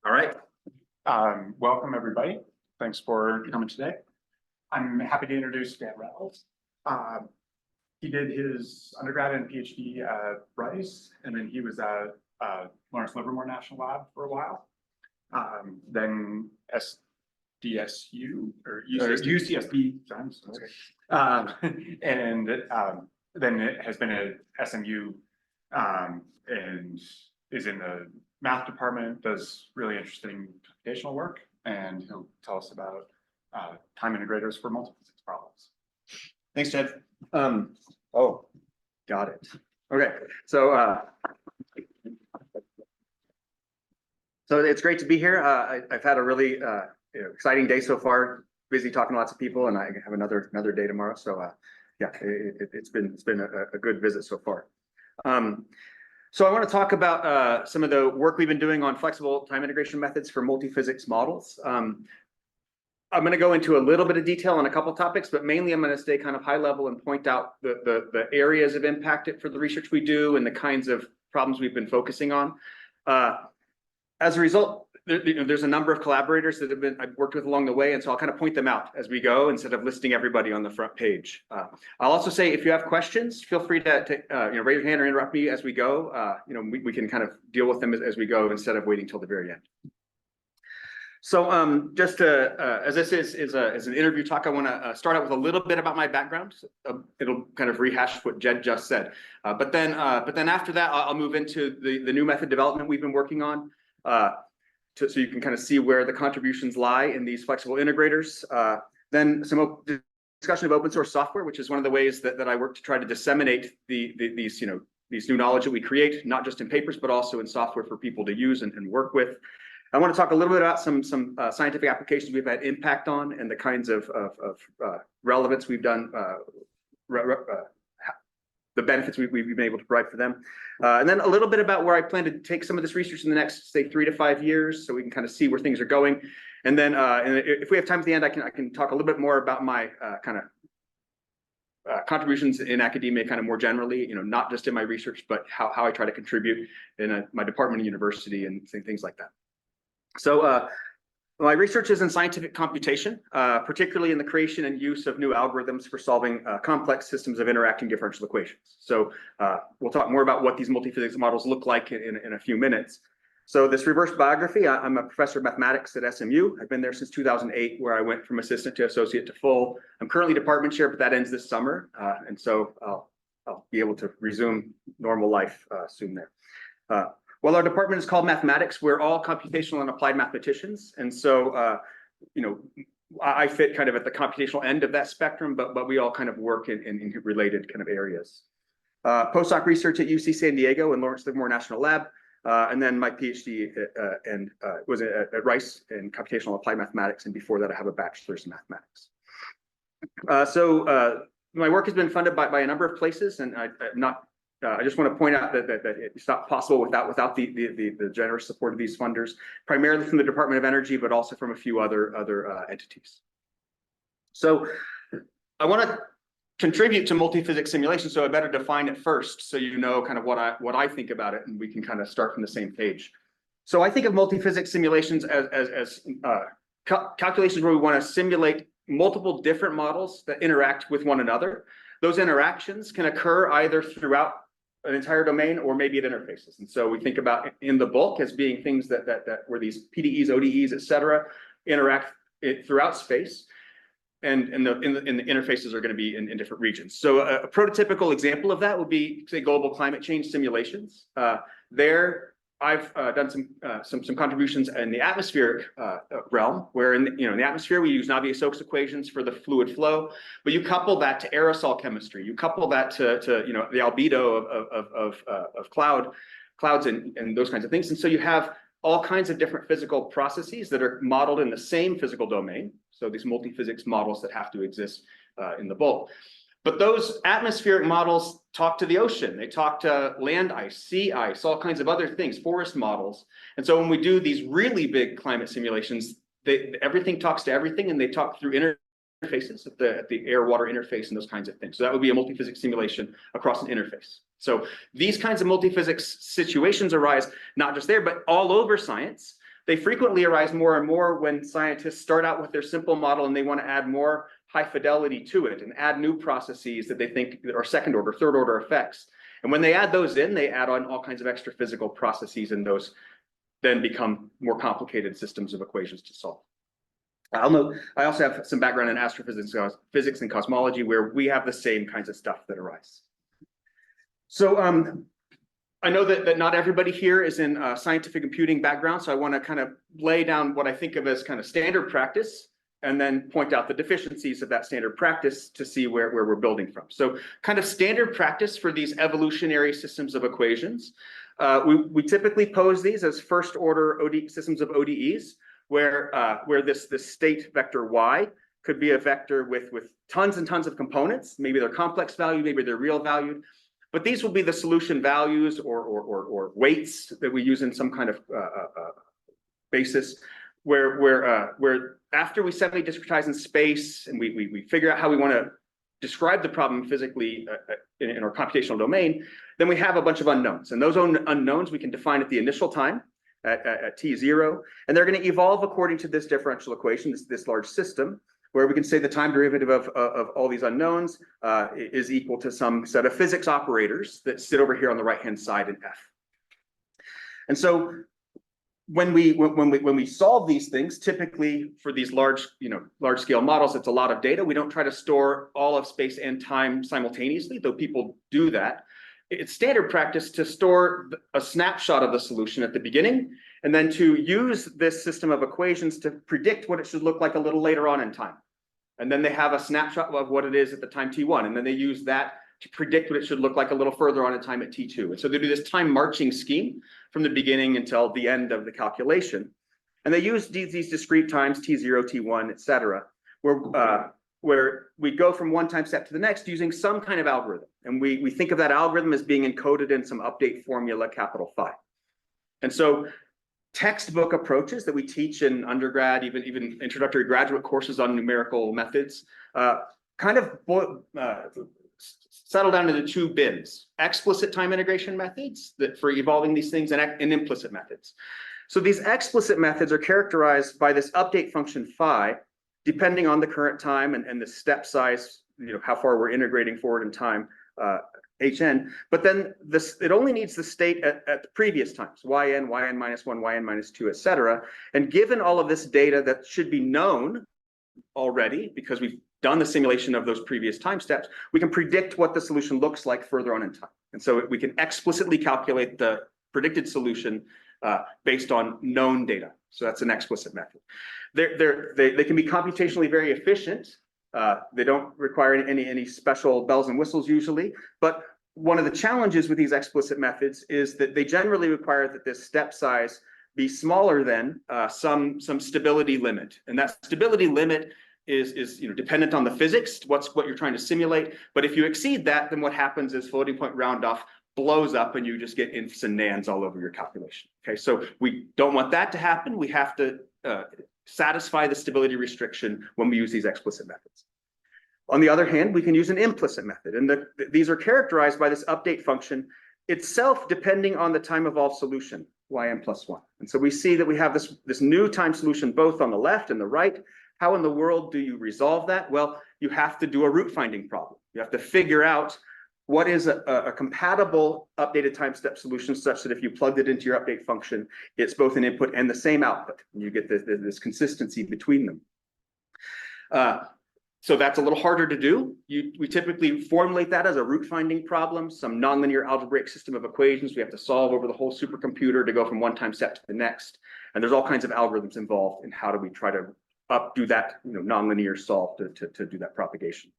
All right. Welcome, everybody. Thanks for coming today. I'm happy to introduce Dan Reynolds. He did his undergrad and PhD at Rice, and then he was at Lawrence Livermore National Lab for a while. Then SDSU or UCSB, and then it has been at SMU and is in the math department, does really interesting computational work, and he'll tell us about time integrators for multiphysics problems. Thanks, Ted. Oh, got it. Okay, so it's great to be here. I've had a really exciting day so far. Busy talking to lots of people, and I have another day tomorrow. So yeah, it's been a good visit so far. So I want to talk about some of the work we've been doing on flexible time integration methods for multiphysics models. I'm going to go into a little bit of detail on a couple of topics, but mainly I'm going to stay kind of high level and point out the areas of impact for the research we do and the kinds of problems we've been focusing on. As a result, there's a number of collaborators that I've worked with along the way, and so I'll kind of point them out as we go instead of listing everybody on the front page. I'll also say if you have questions, feel free to raise your hand or interrupt me as we go. We can kind of deal with them as we go instead of waiting till the very end. So just as this is an interview talk, I want to start out with a little bit about my background. It'll kind of rehash what Jed just said. But then after that, I'll move into the new method development we've been working on. So you can kind of see where the contributions lie in these flexible integrators. Then some discussion of open source software, which is one of the ways that I work to try to disseminate these new knowledge that we create, not just in papers, but also in software for people to use and work with. I want to talk a little bit about some scientific applications we've had impact on and the kinds of relevance we've done, the benefits we've been able to provide for them. And then a little bit about where I plan to take some of this research in the next, say, 3 to 5 years, so we can kind of see where things are going. And then and if we have time at the end, I can talk a little bit more about my kind of contributions in academia kind of more generally, not just in my research, but how I try to contribute in my department and university and things like that. So my research is in scientific computation, particularly in the creation and use of new algorithms for solving complex systems of interacting differential equations. So we'll talk more about what these multiphysics models look like in a few minutes. So this reverse biography, I'm a professor of mathematics at SMU. I've been there since 2008, where I went from assistant to associate to full. I'm currently department chair, but that ends this summer. And so I'll be able to resume normal life soon there. Well, our department is called mathematics. We're all computational and applied mathematicians. And so, I fit kind of at the computational end of that spectrum, but we all kind of work in related kind of areas. Postdoc research at UC San Diego and Lawrence Livermore National Lab. And then my PhD was at Rice in computational applied mathematics. And before that, I have a bachelor's in mathematics. So my work has been funded by a number of places, and I just want to point out that it's not possible without the generous support of these funders, primarily from the Department of Energy, but also from a few other entities. So I want to contribute to multiphysics simulation, so I better define it first, so you know kind of what I think about it, and we can kind of start from the same page. So I think of multiphysics simulations as calculations where we want to simulate multiple different models that interact with one another. Those interactions can occur either throughout an entire domain or maybe at interfaces. And so we think about in the bulk as being things that where these PDEs, ODEs, et cetera, interact throughout space. And in the interfaces are going to be in different regions. So a prototypical example of that would be, say, global climate change simulations. There, I've done some contributions in the atmospheric realm, where in the atmosphere we use Navier-Stokes equations for the fluid flow, but you couple that to aerosol chemistry, you couple that to the albedo of clouds and those kinds of things, and so you have all kinds of different physical processes that are modeled in the same physical domain. So these multiphysics models that have to exist in the bulk. But those atmospheric models talk to the ocean. They talk to land ice, sea ice, all kinds of other things, forest models. And so when we do these really big climate simulations, everything talks to everything, and they talk through interfaces at the air-water interface and those kinds of things. So that would be a multiphysics simulation across an interface. So these kinds of multiphysics situations arise not just there, but all over science. They frequently arise more and more when scientists start out with their simple model and they want to add more high fidelity to it and add new processes that they think are second order, third order effects. And when they add those in, they add on all kinds of extra physical processes, and those then become more complicated systems of equations to solve. I'll note, I also have some background in astrophysics, physics and cosmology, where we have the same kinds of stuff that arise. So I know that not everybody here is in a scientific computing background, so I want to kind of lay down what I think of as kind of standard practice, and then point out the deficiencies of that standard practice to see where we're building from. So kind of standard practice for these evolutionary systems of equations. We typically pose these as first order systems of ODEs, where this state vector y could be a vector with tons and tons of components. Maybe they're complex value, maybe they're real valued, but these will be the solution values or weights that we use in some kind of basis, where after we semi-discretize in space and we figure out how we want to describe the problem physically in our computational domain, then we have a bunch of unknowns, and those unknowns we can define at the initial time at t0, and they're going to evolve according to this differential equation, this large system, where we can say the time derivative of all these unknowns is equal to some set of physics operators that sit over here on the right-hand side in F. And so when we solve these things, typically for these large scale models, it's a lot of data. We don't try to store all of space and time simultaneously, though people do that. It's standard practice to store a snapshot of the solution at the beginning, and then to use this system of equations to predict what it should look like a little later on in time. And then they have a snapshot of what it is at the time t1, and then they use that to predict what it should look like a little further on in time at t2. And so they do this time marching scheme from the beginning until the end of the calculation. And they use these discrete times, t0, t1, et cetera, where we go from one time step to the next using some kind of algorithm. And we think of that algorithm as being encoded in some update formula, capital Phi. And so textbook approaches that we teach in undergrad, even introductory graduate courses on numerical methods, kind of settle down into two bins: explicit time integration methods for evolving these things, and implicit methods. So these explicit methods are characterized by this update function phi, depending on the current time and the step size, how far we're integrating forward in time, hn. But then it only needs the state at the previous times, yn, yn minus 1, yn minus 2, et cetera. And given all of this data that should be known already, because we've done the simulation of those previous time steps, we can predict what the solution looks like further on in time. And so we can explicitly calculate the predicted solution based on known data. So that's an explicit method. They can be computationally very efficient. They don't require any special bells and whistles usually. But one of the challenges with these explicit methods is that they generally require that this step size be smaller than some stability limit. And that stability limit is dependent on the physics, what you're trying to simulate. But if you exceed that, then what happens is floating point round off blows up and you just get infs and nans all over your calculation. Okay, so we don't want that to happen. We have to satisfy the stability restriction when we use these explicit methods. On the other hand, we can use an implicit method, and these are characterized by this update function itself depending on the time evolved solution, yn plus 1. And so we see that we have this new time solution both on the left and the right. How in the world do you resolve that? Well, you have to do a root finding problem. You have to figure out what is a compatible updated time step solution such that if you plugged it into your update function, it's both an input and the same output, and you get this consistency between them. So that's a little harder to do. We typically formulate that as a root finding problem, some nonlinear algebraic system of equations we have to solve over the whole supercomputer to go from one time step to the next. And there's all kinds of algorithms involved in how do we try to do that nonlinear solve to do that propagation.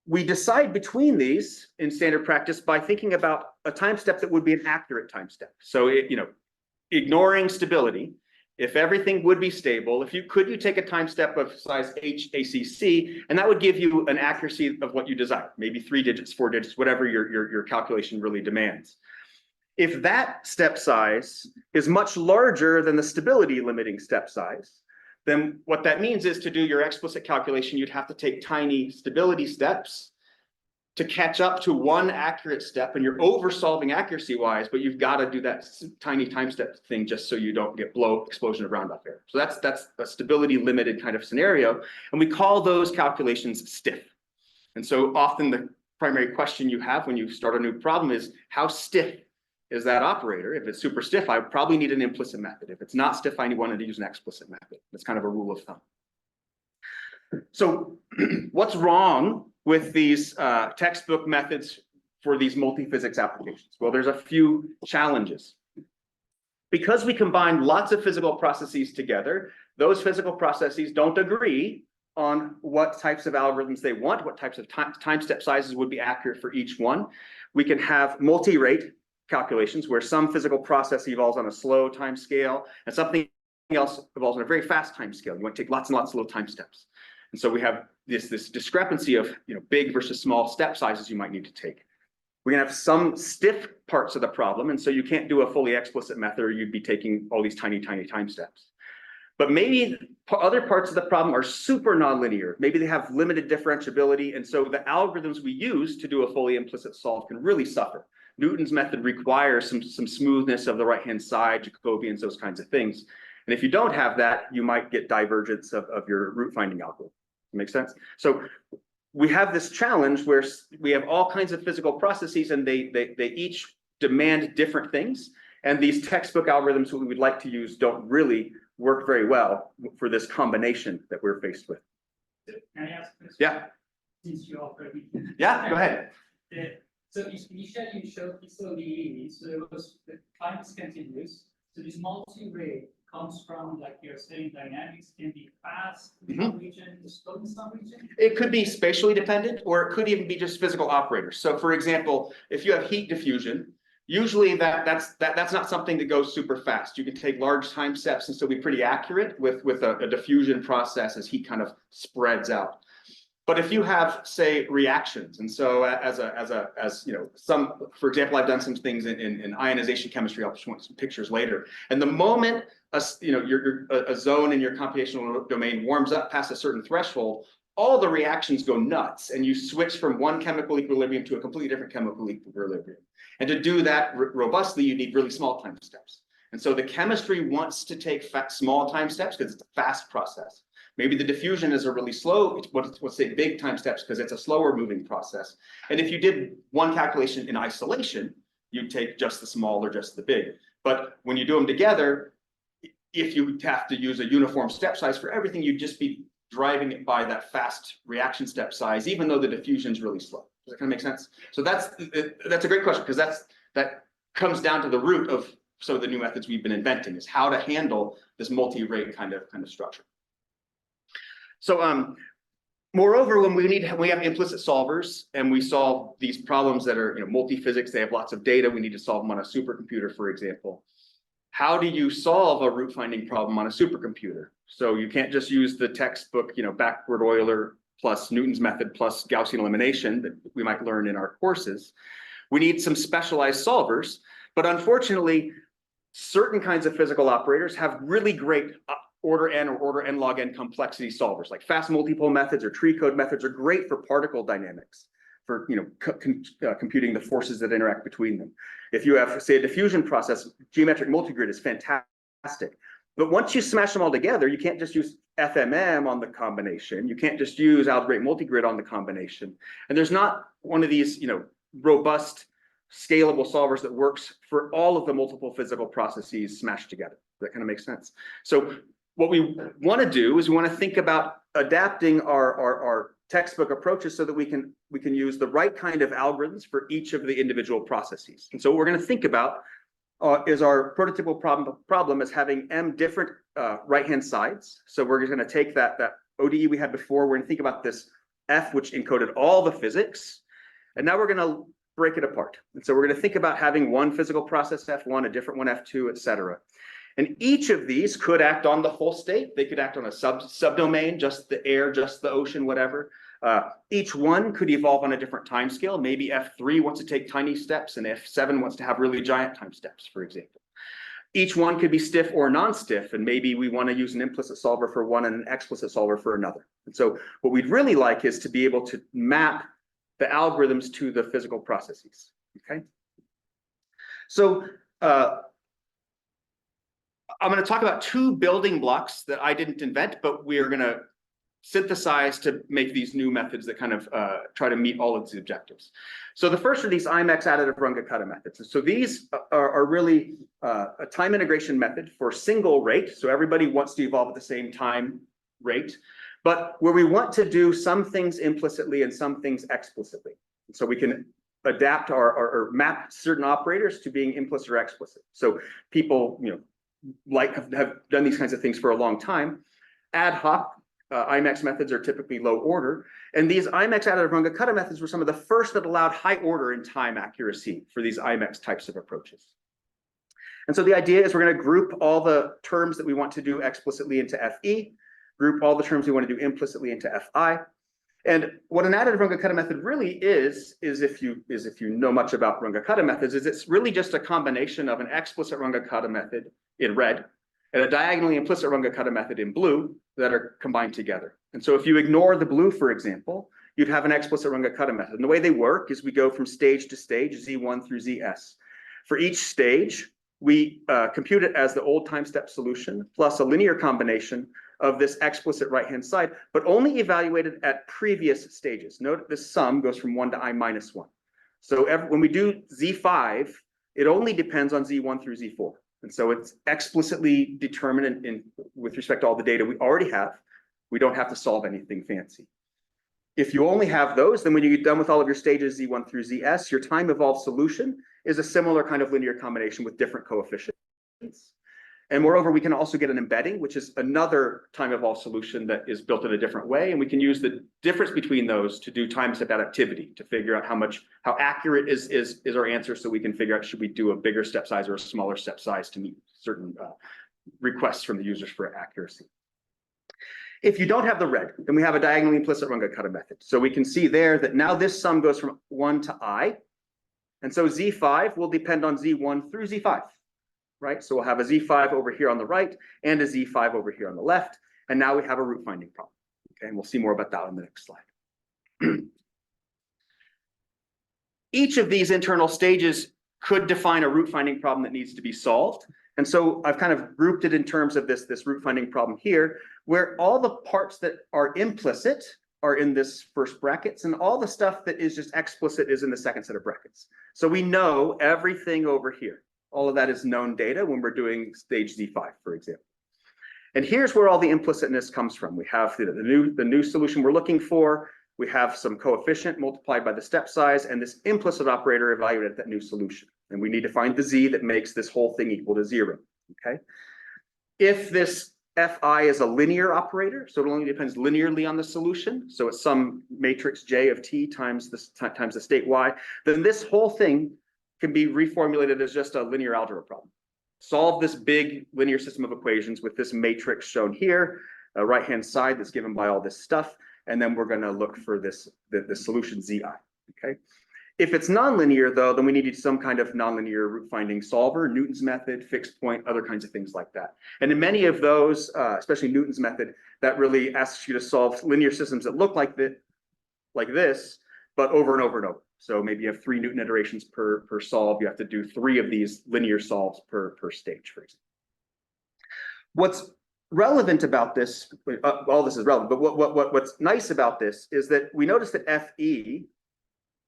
We decide between these in standard practice by thinking about a time step that would be an accurate time step. So ignoring stability, if everything would be stable, could you take a time step of size h ACC, and that would give you an accuracy of what you desire, maybe 3 digits, 4 digits, whatever your calculation really demands. If that step size is much larger than the stability limiting step size, then what that means is to do your explicit calculation, you'd have to take tiny stability steps to catch up to one accurate step, and you're over solving accuracy wise, but you've got to do that tiny time step thing just so you don't get explosion of roundoff error. So that's a stability limited kind of scenario. And we call those calculations stiff. And so often the primary question you have when you start a new problem is, how stiff is that operator? If it's super stiff, I probably need an implicit method. If it's not stiff, I wanted to use an explicit method. That's kind of a rule of thumb. So what's wrong with these textbook methods for these multiphysics applications? Well, there's a few challenges. Because we combine lots of physical processes together, those physical processes don't agree on what types of algorithms they want, what types of time step sizes would be accurate for each one. We can have multirate calculations where some physical process evolves on a slow time scale and something else evolves on a very fast time scale. You want to take lots and lots of little time steps. And so we have this discrepancy of big versus small step sizes you might need to take. We're going to have some stiff parts of the problem, and so you can't do a fully explicit method, or you'd be taking all these tiny time steps. But maybe other parts of the problem are super nonlinear. Maybe they have limited differentiability, and so the algorithms we use to do a fully implicit solve can really suffer. Newton's method requires some smoothness of the right-hand side, Jacobians, those kinds of things. And if you don't have that, you might get divergence of your root finding algorithm. Make sense? So we have this challenge where we have all kinds of physical processes, and they each demand different things. And these textbook algorithms that we would like to use don't really work very well for this combination that we're faced with. Can I ask a question? Yeah. Since you already. Yeah, go ahead. So initially you showed PDE, so it was the time is continuous. So this multi-rate comes from, like you're saying, dynamics can be fast in some region, slow in some region. It could be spatially dependent, or it could even be just physical operators. So for example, if you have heat diffusion, usually that's not something that goes super fast. You can take large time steps and still be pretty accurate with a diffusion process as heat kind of spreads out. But if you have, say, reactions, and so for example, I've done some things in ionization chemistry. I'll show some pictures later. And the moment a zone in your computational domain warms up past a certain threshold, all the reactions go nuts, and you switch from one chemical equilibrium to a completely different chemical equilibrium. And to do that robustly, you need really small time steps. And so the chemistry wants to take small time steps because it's a fast process. Maybe the diffusion is a really slow, let's say big time steps, because it's a slower moving process. And if you did one calculation in isolation, you'd take just the small or just the big. But when you do them together, if you have to use a uniform step size for everything, you'd just be driving it by that fast reaction step size, even though the diffusion is really slow. Does that kind of make sense? So that's a great question, because that comes down to the root of some of the new methods we've been inventing, is how to handle this multi-rate kind of structure. So moreover, when we have implicit solvers and we solve these problems that are multiphysics, they have lots of data, we need to solve them on a supercomputer, for example. How do you solve a root finding problem on a supercomputer? So you can't just use the textbook, backward Euler plus Newton's method plus Gaussian elimination that we might learn in our courses. We need some specialized solvers, but unfortunately, certain kinds of physical operators have really great order n or order n log n complexity solvers, like fast multipole methods or tree code methods are great for particle dynamics, for computing the forces that interact between them. If you have, say, a diffusion process, geometric multigrid is fantastic. But once you smash them all together, you can't just use FMM on the combination. You can't just use algebraic multigrid on the combination. And there's not one of these, robust, scalable solvers that works for all of the multiple physical processes smashed together. That kind of makes sense. So what we want to do is we want to think about adapting our textbook approaches so that we can use the right kind of algorithms for each of the individual processes. And so what we're going to think about is our prototypical problem as having m different right-hand sides. So we're going to take that ODE we had before. We're going to think about this F, which encoded all the physics, and now we're going to break it apart. And so we're going to think about having one physical process F1, a different one F2, etc. And each of these could act on the whole state. They could act on a subdomain, just the air, just the ocean, whatever. Each one could evolve on a different time scale. Maybe F3 wants to take tiny steps and F7 wants to have really giant time steps, for example. Each one could be stiff or non-stiff, and maybe we want to use an implicit solver for one and an explicit solver for another. And so what we'd really like is to be able to map the algorithms to the physical processes, okay? So I'm going to talk about two building blocks that I didn't invent, but we are going to synthesize to make these new methods that kind of try to meet all of these objectives. So the first are these IMEX additive Runge Kutta methods. And so these are really a time integration method for single rate. So everybody wants to evolve at the same time rate, but where we want to do some things implicitly and some things explicitly. So we can adapt or map certain operators to being implicit or explicit. So people, have done these kinds of things for a long time. Ad hoc IMEX methods are typically low order, and these IMEX additive Runge Kutta methods were some of the first that allowed high order and time accuracy for these IMEX types of approaches. And so the idea is we're going to group all the terms that we want to do explicitly into FE, group all the terms we want to do implicitly into FI. And what an additive Runge Kutta method really is if you know much about Runge Kutta methods, is it's really just a combination of an explicit Runge Kutta method in red and a diagonally implicit Runge Kutta method in blue that are combined together. And so if you ignore the blue, for example, you'd have an explicit Runge Kutta method. And the way they work is we go from stage to stage, Z1 through ZS. For each stage, we compute it as the old time step solution plus a linear combination of this explicit right-hand side, but only evaluated at previous stages. Note this sum goes from 1 to I minus 1. So when we do Z5, it only depends on Z1 through Z4. And so it's explicitly determined with respect to all the data we already have. We don't have to solve anything fancy. If you only have those, then when you get done with all of your stages Z1 through ZS, your time evolved solution is a similar kind of linear combination with different coefficients. And moreover, we can also get an embedding, which is another time evolved solution that is built in a different way. And we can use the difference between those to do time step adaptivity to figure out how accurate is our answer, so we can figure out should we do a bigger step size or a smaller step size to meet certain requests from the users for accuracy. If you don't have the red, then we have a diagonally implicit Runge Kutta method. So we can see there that now this sum goes from 1 to I. And so Z5 will depend on Z1 through Z5. Right? So we'll have a Z5 over here on the right and a Z5 over here on the left. And now we have a root finding problem. Okay, and we'll see more about that on the next slide. Each of these internal stages could define a root finding problem that needs to be solved. And so I've kind of grouped it in terms of this root finding problem here, where all the parts that are implicit are in this first brackets, and all the stuff that is just explicit is in the second set of brackets. So we know everything over here. All of that is known data when we're doing stage Z5, for example. And here's where all the implicitness comes from. We have the new solution we're looking for. We have some coefficient multiplied by the step size, and this implicit operator evaluated at that new solution. And we need to find the Z that makes this whole thing equal to 0. Okay. If this Fi is a linear operator, so it only depends linearly on the solution, so it's some matrix J of T times the state Y, then this whole thing can be reformulated as just a linear algebra problem. Solve this big linear system of equations with this matrix shown here, a right-hand side that's given by all this stuff, and then we're going to look for the solution Zi. Okay. If it's nonlinear, though, then we need some kind of nonlinear root finding solver, Newton's method, fixed point, other kinds of things like that. And in many of those, especially Newton's method, that really asks you to solve linear systems that look like this, but over and over and over. So maybe you have 3 Newton iterations per solve. You have to do 3 of these linear solves per stage, for example. What's relevant about this, all this is relevant, but what's nice about this is that we notice that FE,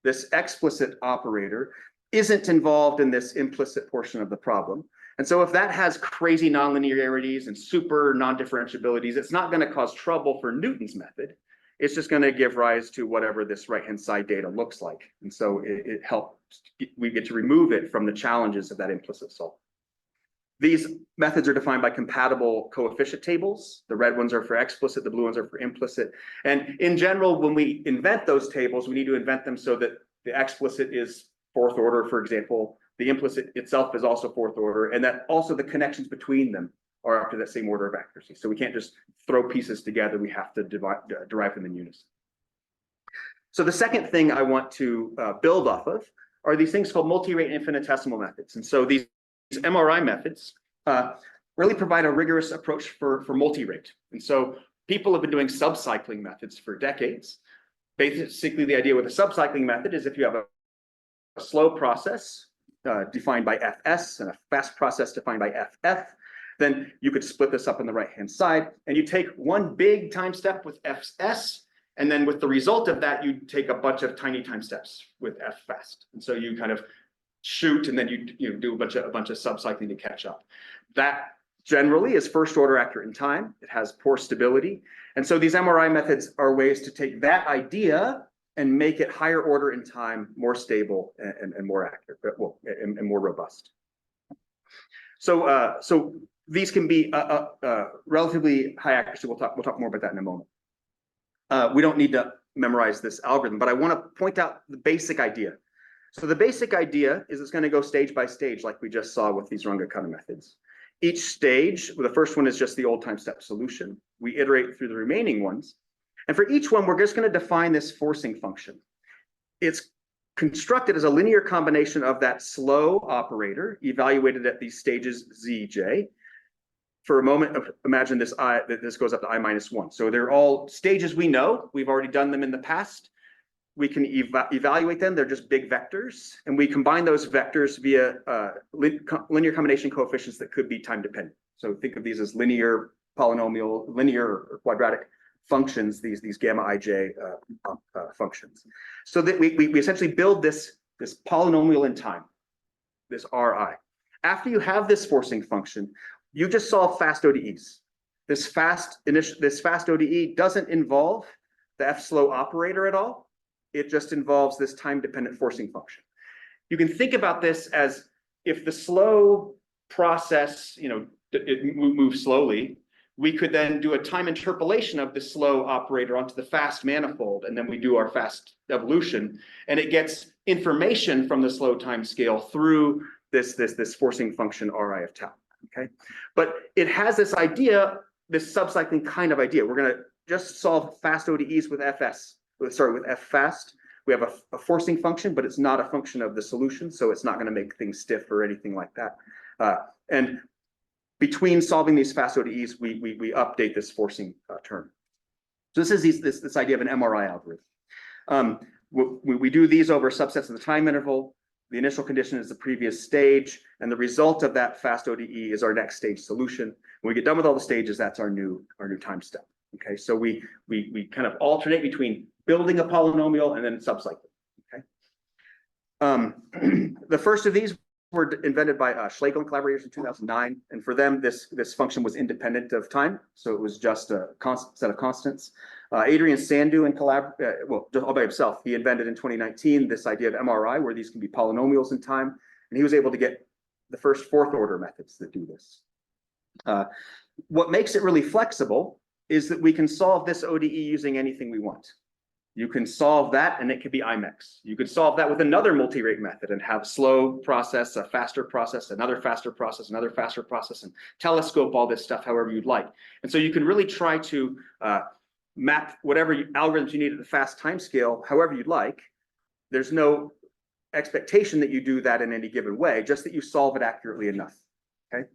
this explicit operator, isn't involved in this implicit portion of the problem. And so if that has crazy nonlinearities and super non-differentiabilities, it's not going to cause trouble for Newton's method. It's just going to give rise to whatever this right-hand side data looks like. And so it helps, we get to remove it from the challenges of that implicit solve. These methods are defined by compatible coefficient tables. The red ones are for explicit, the blue ones are for implicit. And in general, when we invent those tables, we need to invent them so that the explicit is 4th order, for example. The implicit itself is also 4th order, and that also the connections between them are up to that same order of accuracy. So we can't just throw pieces together. We have to derive them in unison. So the second thing I want to build off of are these things called multirate and infinitesimal methods. And so these MRI methods really provide a rigorous approach for multirate. And so people have been doing subcycling methods for decades. basically the idea with a subcycling method is if you have a slow process defined by Fs and a fast process defined by Ff, then you could split this up on the right-hand side, and you take one big time step with Fs, and then with the result of that, you take a bunch of tiny time steps with F fast. And so you kind of shoot, and then you do a bunch of subcycling to catch up. That generally is first order accurate in time. It has poor stability. And so these MRI methods are ways to take that idea and make it higher order in time, more stable and more accurate, well, and more robust. So these can be relatively high accuracy. We'll talk more about that in a moment. We don't need to memorize this algorithm, but I want to point out the basic idea. So the basic idea is it's going to go stage by stage, like we just saw with these Runge Kutta methods. Each stage, well, the first one is just the old time step solution. We iterate through the remaining ones. And for each one, we're just going to define this forcing function. It's constructed as a linear combination of that slow operator evaluated at these stages Zj. For a moment, imagine this I, that this goes up to I-1. So they're all stages we know. We've already done them in the past. We can evaluate them. They're just big vectors. And we combine those vectors via linear combination coefficients that could be time dependent. So think of these as linear, polynomial, linear or quadratic functions, these gamma ij functions. So that we essentially build this polynomial in time, this Ri. After you have this forcing function, you just solve fast ODEs. This fast ODE doesn't involve the F slow operator at all. It just involves this time-dependent forcing function. You can think about this as if the slow process, it moves slowly, we could then do a time interpolation of the slow operator onto the fast manifold, and then we do our fast evolution, and it gets information from the slow time scale through this forcing function Ri of tau. Okay, but it has this idea, this subcycling kind of idea. We're going to just solve fast ODEs with with F fast. We have a forcing function, but it's not a function of the solution, so it's not going to make things stiff or anything like that. And between solving these fast ODEs, we update this forcing term. So this is this idea of an MRI algorithm. We do these over subsets of the time interval. The initial condition is the previous stage, and the result of that fast ODE is our next stage solution. When we get done with all the stages, that's our new time step. Okay, so we kind of alternate between building a polynomial and then subcycling. Okay, the first of these were invented by Schlegel and collaborators in 2009, and for them, this function was independent of time, so it was just a constant set of constants. Adrian Sandu and just all by himself, he invented in 2019 this idea of MRI, where these can be polynomials in time, and he was able to get the first fourth order methods that do this. What makes it really flexible is that we can solve this ODE using anything we want. You can solve that, and it could be IMEX. You could solve that with another multirate method and have slow process, a faster process, another faster process, another faster process, and telescope all this stuff however you'd like. And so you can really try to map whatever algorithms you need at the fast time scale however you'd like. There's no expectation that you do that in any given way, just that you solve it accurately enough. Okay.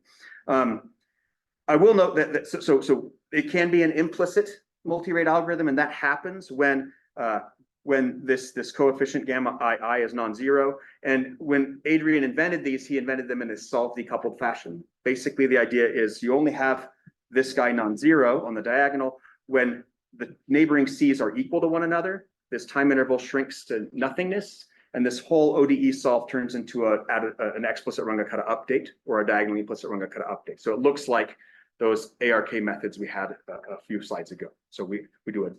I will note that so it can be an implicit multirate algorithm, and that happens when this coefficient gamma I is non-zero. And when Adrian invented these, he invented them in a solved decoupled fashion. Basically, the idea is you only have this guy non-zero on the diagonal when the neighboring C's are equal to one another. This time interval shrinks to nothingness, and this whole ODE solve turns into an explicit Runge Kutta update or a diagonally implicit Runge Kutta update. So it looks like those ARK methods we had a few slides ago. So we do a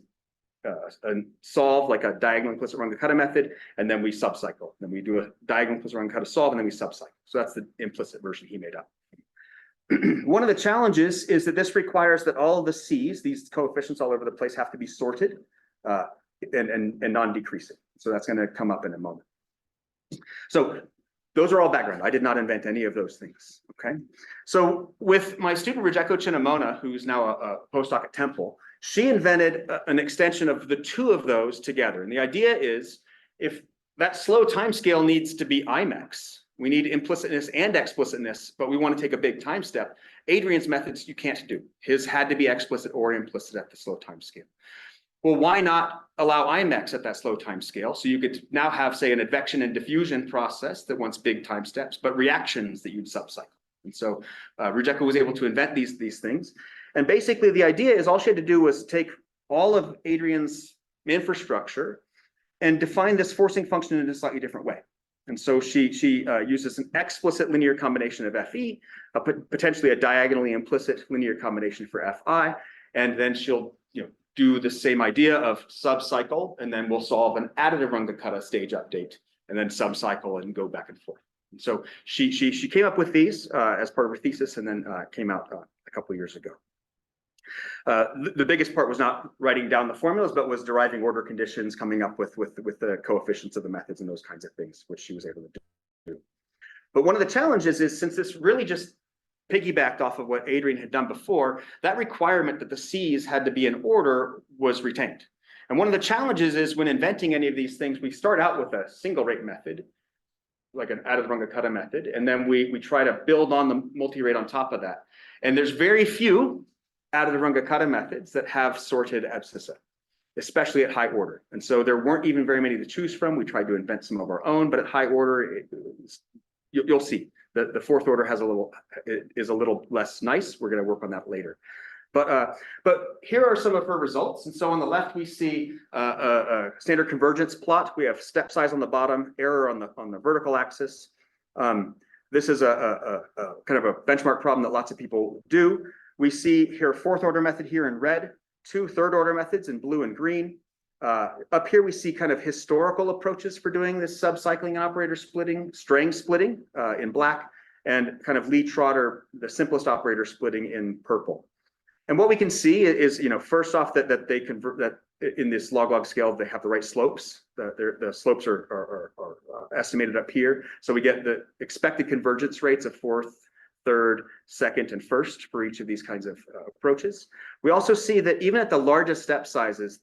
solve like a diagonal implicit Runge Kutta method, and then we subcycle. Then we do a diagonal implicit Runge Kutta solve, and then we subcycle. So that's the implicit version he made up. One of the challenges is that this requires that all of the C's, these coefficients all over the place, have to be sorted and non-decreasing. So that's going to come up in a moment. So those are all background. I did not invent any of those things. Okay. So with my student Runge Kutta Chinomona, who's now a postdoc at Temple, she invented an extension of the two of those together. And the idea is, if that slow time scale needs to be IMEX, we need implicitness and explicitness, but we want to take a big time step. Adrian's methods you can't do. His had to be explicit or implicit at the slow time scale. well, why not allow IMEX at that slow time scale? So you could now have, say, an advection and diffusion process that wants big time steps, but reactions that you'd subcycle. And so Runge Kutta was able to invent these things. And basically the idea is all she had to do was take all of Adrian's infrastructure and define this forcing function in a slightly different way. And so she uses an explicit linear combination of Fe, potentially a diagonally implicit linear combination for Fi, and then she'll do the same idea of subcycle, and then we'll solve an additive Runge Kutta stage update, and then subcycle and go back and forth. And so she came up with these as part of her thesis, and then came out a couple of years ago. The biggest part was not writing down the formulas, but was deriving order conditions, coming up with the coefficients of the methods and those kinds of things, which she was able to do. But one of the challenges is, since this really just piggybacked off of what Adrian had done before, that requirement that the C's had to be in order was retained. And one of the challenges is when inventing any of these things, we start out with a single rate method, like an additive Runge Kutta method, and then we try to build on the multi-rate on top of that. And there's very few additive Runge Kutta methods that have sorted abscissa, especially at high order. And so there weren't even very many to choose from. We tried to invent some of our own, but at high order, you'll see that the fourth order is a little less nice. We're going to work on that later. But here are some of her results. And so on the left, we see a standard convergence plot. We have step size on the bottom, error on the vertical axis. This is a kind of a benchmark problem that lots of people do. We see here fourth order method here in red, two third order methods in blue and green. Up here, we see kind of historical approaches for doing this subcycling operator splitting, straying splitting in black, and kind of Lee Trotter, the simplest operator splitting in purple. And what we can see is, first off, that they convert that in this log scale, they have the right slopes. The slopes are estimated up here. So we get the expected convergence rates of fourth, third, second, and first for each of these kinds of approaches. We also see that even at the largest step sizes,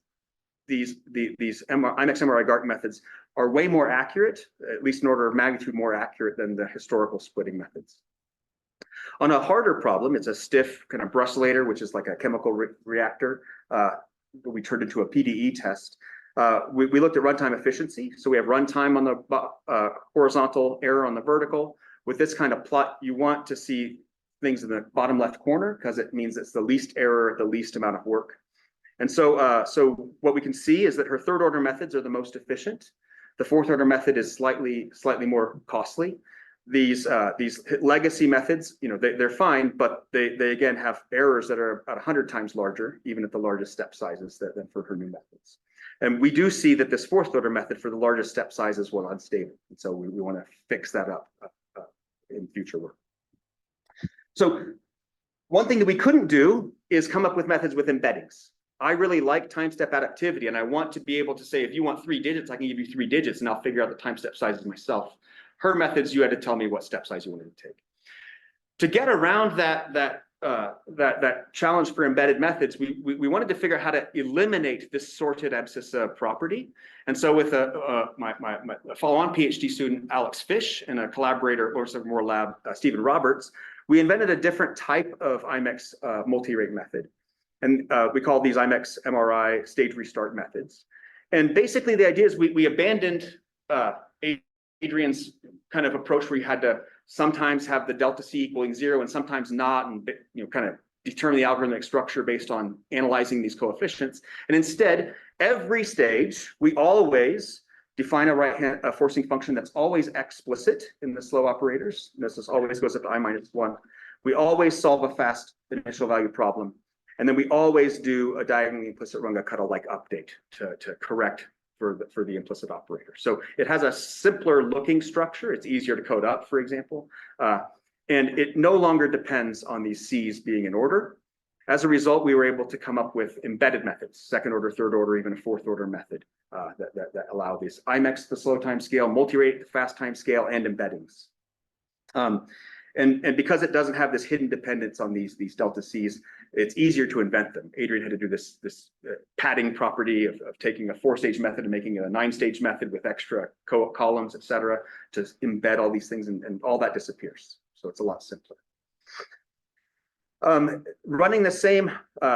these IMEX-MRI-GARK methods are way more accurate, at least an order of magnitude more accurate than the historical splitting methods. On a harder problem, it's a stiff kind of brusellator, which is like a chemical reactor. We turned into a PDE test. We looked at runtime efficiency. So we have runtime on the horizontal, error on the vertical. With this kind of plot, you want to see things in the bottom left corner because it means it's the least error, the least amount of work. And so, what we can see is that her third order methods are the most efficient. The fourth order method is slightly more costly. These legacy methods, they're fine, but they again have errors that are about 100 times larger, even at the largest step sizes than for her new methods. And we do see that this fourth order method for the largest step sizes was unstable. And so we want to fix that up in future work. So one thing that we couldn't do is come up with methods with embeddings. I really like time step adaptivity, and I want to be able to say, if you want 3 digits, I can give you 3 digits, and I'll figure out the time step sizes myself. Her methods, you had to tell me what step size you wanted to take. To get around that challenge for embedded methods, we wanted to figure out how to eliminate this sorted abscissa property. And so with my follow-on PhD student, Alex Fish, and a collaborator, Orsa Moore Lab, Stephen Roberts, we invented a different type of IMEX multi-rate method. And we call these IMEX-MRI stage restart methods. And basically the idea is we abandoned Adrian's kind of approach where you had to sometimes have the delta C equaling 0 and sometimes not, and kind of determine the algorithmic structure based on analyzing these coefficients. And instead, every stage, we always define a forcing function that's always explicit in the slow operators. This always goes up to I-1. We always solve a fast initial value problem. And then we always do a diagonally implicit Runge Kutta-like update to correct for the implicit operator. So it has a simpler looking structure. It's easier to code up, for example. And it no longer depends on these C's being in order. As a result, we were able to come up with embedded methods, second order, third order, even a fourth order method that allow these IMEX, the slow time scale, multirate, the fast time scale, and embeddings. And because it doesn't have this hidden dependence on these delta C's, it's easier to invent them. Adrian had to do this padding property of taking a 4-stage method and making it a 9-stage method with extra columns, et cetera, to embed all these things, and all that disappears. So it's a lot simpler. Running the same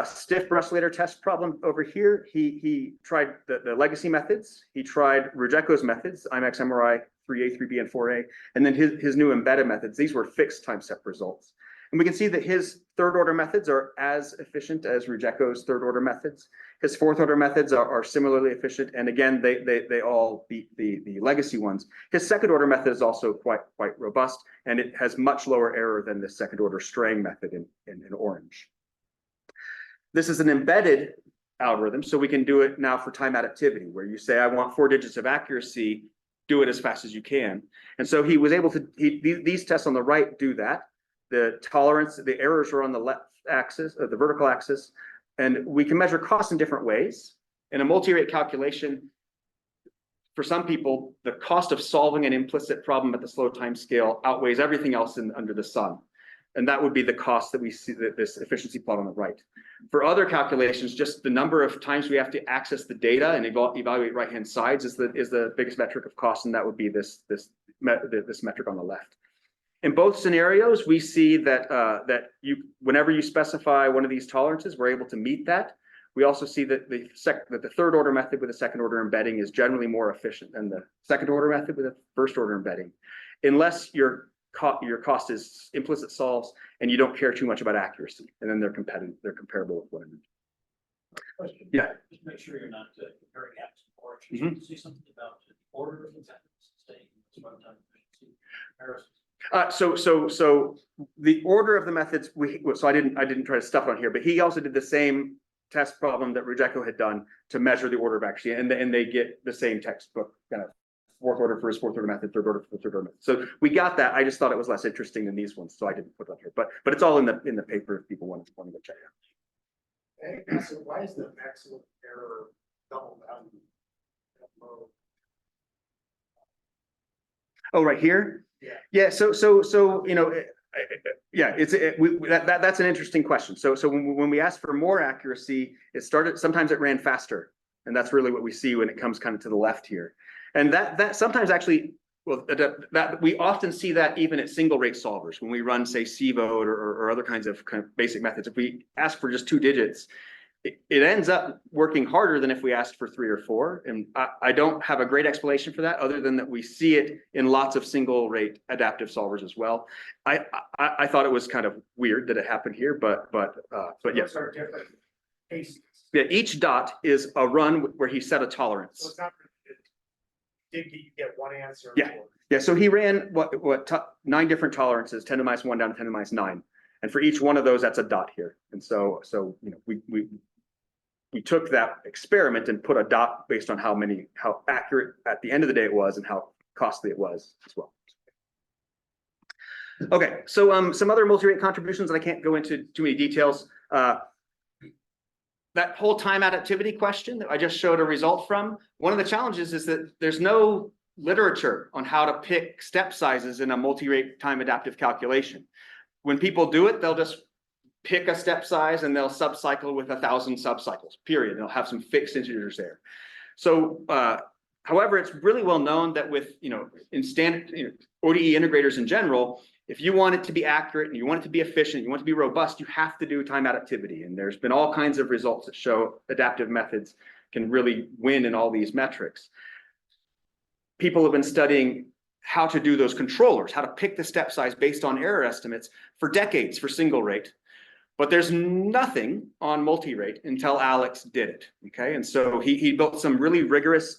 stiff brushulator test problem over here, he tried the legacy methods. He tried Runge's methods, IMEX-MRI 3A, 3B, and 4A, and then his new embedded methods. These were fixed time step results. And we can see that his third order methods are as efficient as Runge's third order methods. His fourth order methods are similarly efficient. And again, they all beat the legacy ones. His second order method is also quite robust, and it has much lower error than the second order straying method in orange. This is an embedded algorithm, so we can do it now for time adaptivity, where you say, I want 4 digits of accuracy, do it as fast as you can. And so he was able to, these tests on the right do that. The tolerance, the errors are on the left axis, or the vertical axis, and we can measure costs in different ways. In a multi-rate calculation, for some people, the cost of solving an implicit problem at the slow time scale outweighs everything else under the sun. And that would be the cost that we see this efficiency plot on the right. For other calculations, just the number of times we have to access the data and evaluate right-hand sides is the biggest metric of cost, and that would be this metric on the left. In both scenarios, we see that whenever you specify one of these tolerances, we're able to meet that. We also see that the third order method with the second order embedding is generally more efficient than the second order method with the first order embedding, unless your cost is implicit solves and you don't care too much about accuracy, and then they're competitive, they're comparable with one another. Question. Yeah. Just make sure you're not comparing apples and oranges. You say something about the order of the methods, saying it's one time efficiency comparisons. So the order of the methods, so I didn't try to stuff it on here, but he also did the same test problem that Runge had done to measure the order of accuracy, and they get the same textbook kind of fourth order for his fourth order method, third order for the third order method. So we got that. I just thought it was less interesting than these ones, so I didn't put it on here. But it's all in the paper if people want to go check it out. Hey, so why is the maximum error double value that low? Oh, right here. Yeah. So you know, that's an interesting question. So when we asked for more accuracy, sometimes it ran faster, and that's really what we see when it comes kind of to the left here. And that sometimes actually, well, that we often see that even at single rate solvers when we run, say, CVODE or other kinds of basic methods. If we ask for just 2 digits, it ends up working harder than if we asked for 3 or 4. And I don't have a great explanation for that, other than that we see it in lots of single rate adaptive solvers as well. I thought it was kind of weird that it happened here, but yes. Are different cases. Yeah, each dot is a run where he set a tolerance. So it's not, you get one answer. Yeah. Yeah, so he ran 9 different tolerances, 10 to the minus 1 down to 10 to the minus 9. And for each one of those, that's a dot here. And so you know, we took that experiment and put a dot based on how accurate at the end of the day it was and how costly it was as well. Okay, so some other multi-rate contributions that I can't go into too many details. That whole time adaptivity question that I just showed a result from, one of the challenges is that there's no literature on how to pick step sizes in a multi-rate time adaptive calculation. When people do it, they'll just pick a step size and they'll subcycle with 1,000 subcycles, period. They'll have some fixed integers there. So, however, it's really well known that with, in standard, ODE integrators in general, if you want it to be accurate and you want it to be efficient, you want it to be robust, you have to do time adaptivity. And there's been all kinds of results that show adaptive methods can really win in all these metrics. People have been studying how to do those controllers, how to pick the step size based on error estimates for decades for single rate. But there's nothing on multi-rate until Alex did it, okay? And so he built some really rigorous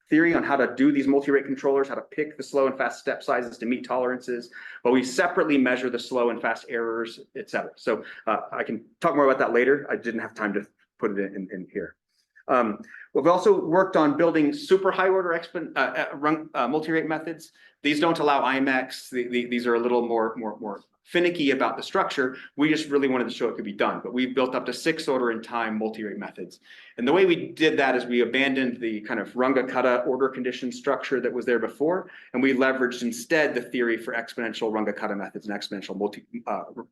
theory on how to do these multi-rate controllers, how to pick the slow and fast step sizes to meet tolerances, but we separately measure the slow and fast errors, et cetera. So I can talk more about that later. I didn't have time to put it in here. We've also worked on building super high order multi-rate methods. These don't allow IMEX. These are a little more finicky about the structure. We just really wanted to show it could be done, but we built up to 6 order in time multi-rate methods. And the way we did that is we abandoned the kind of Runge Kutta order condition structure that was there before, and we leveraged instead the theory for exponential Runge Kutta methods and exponential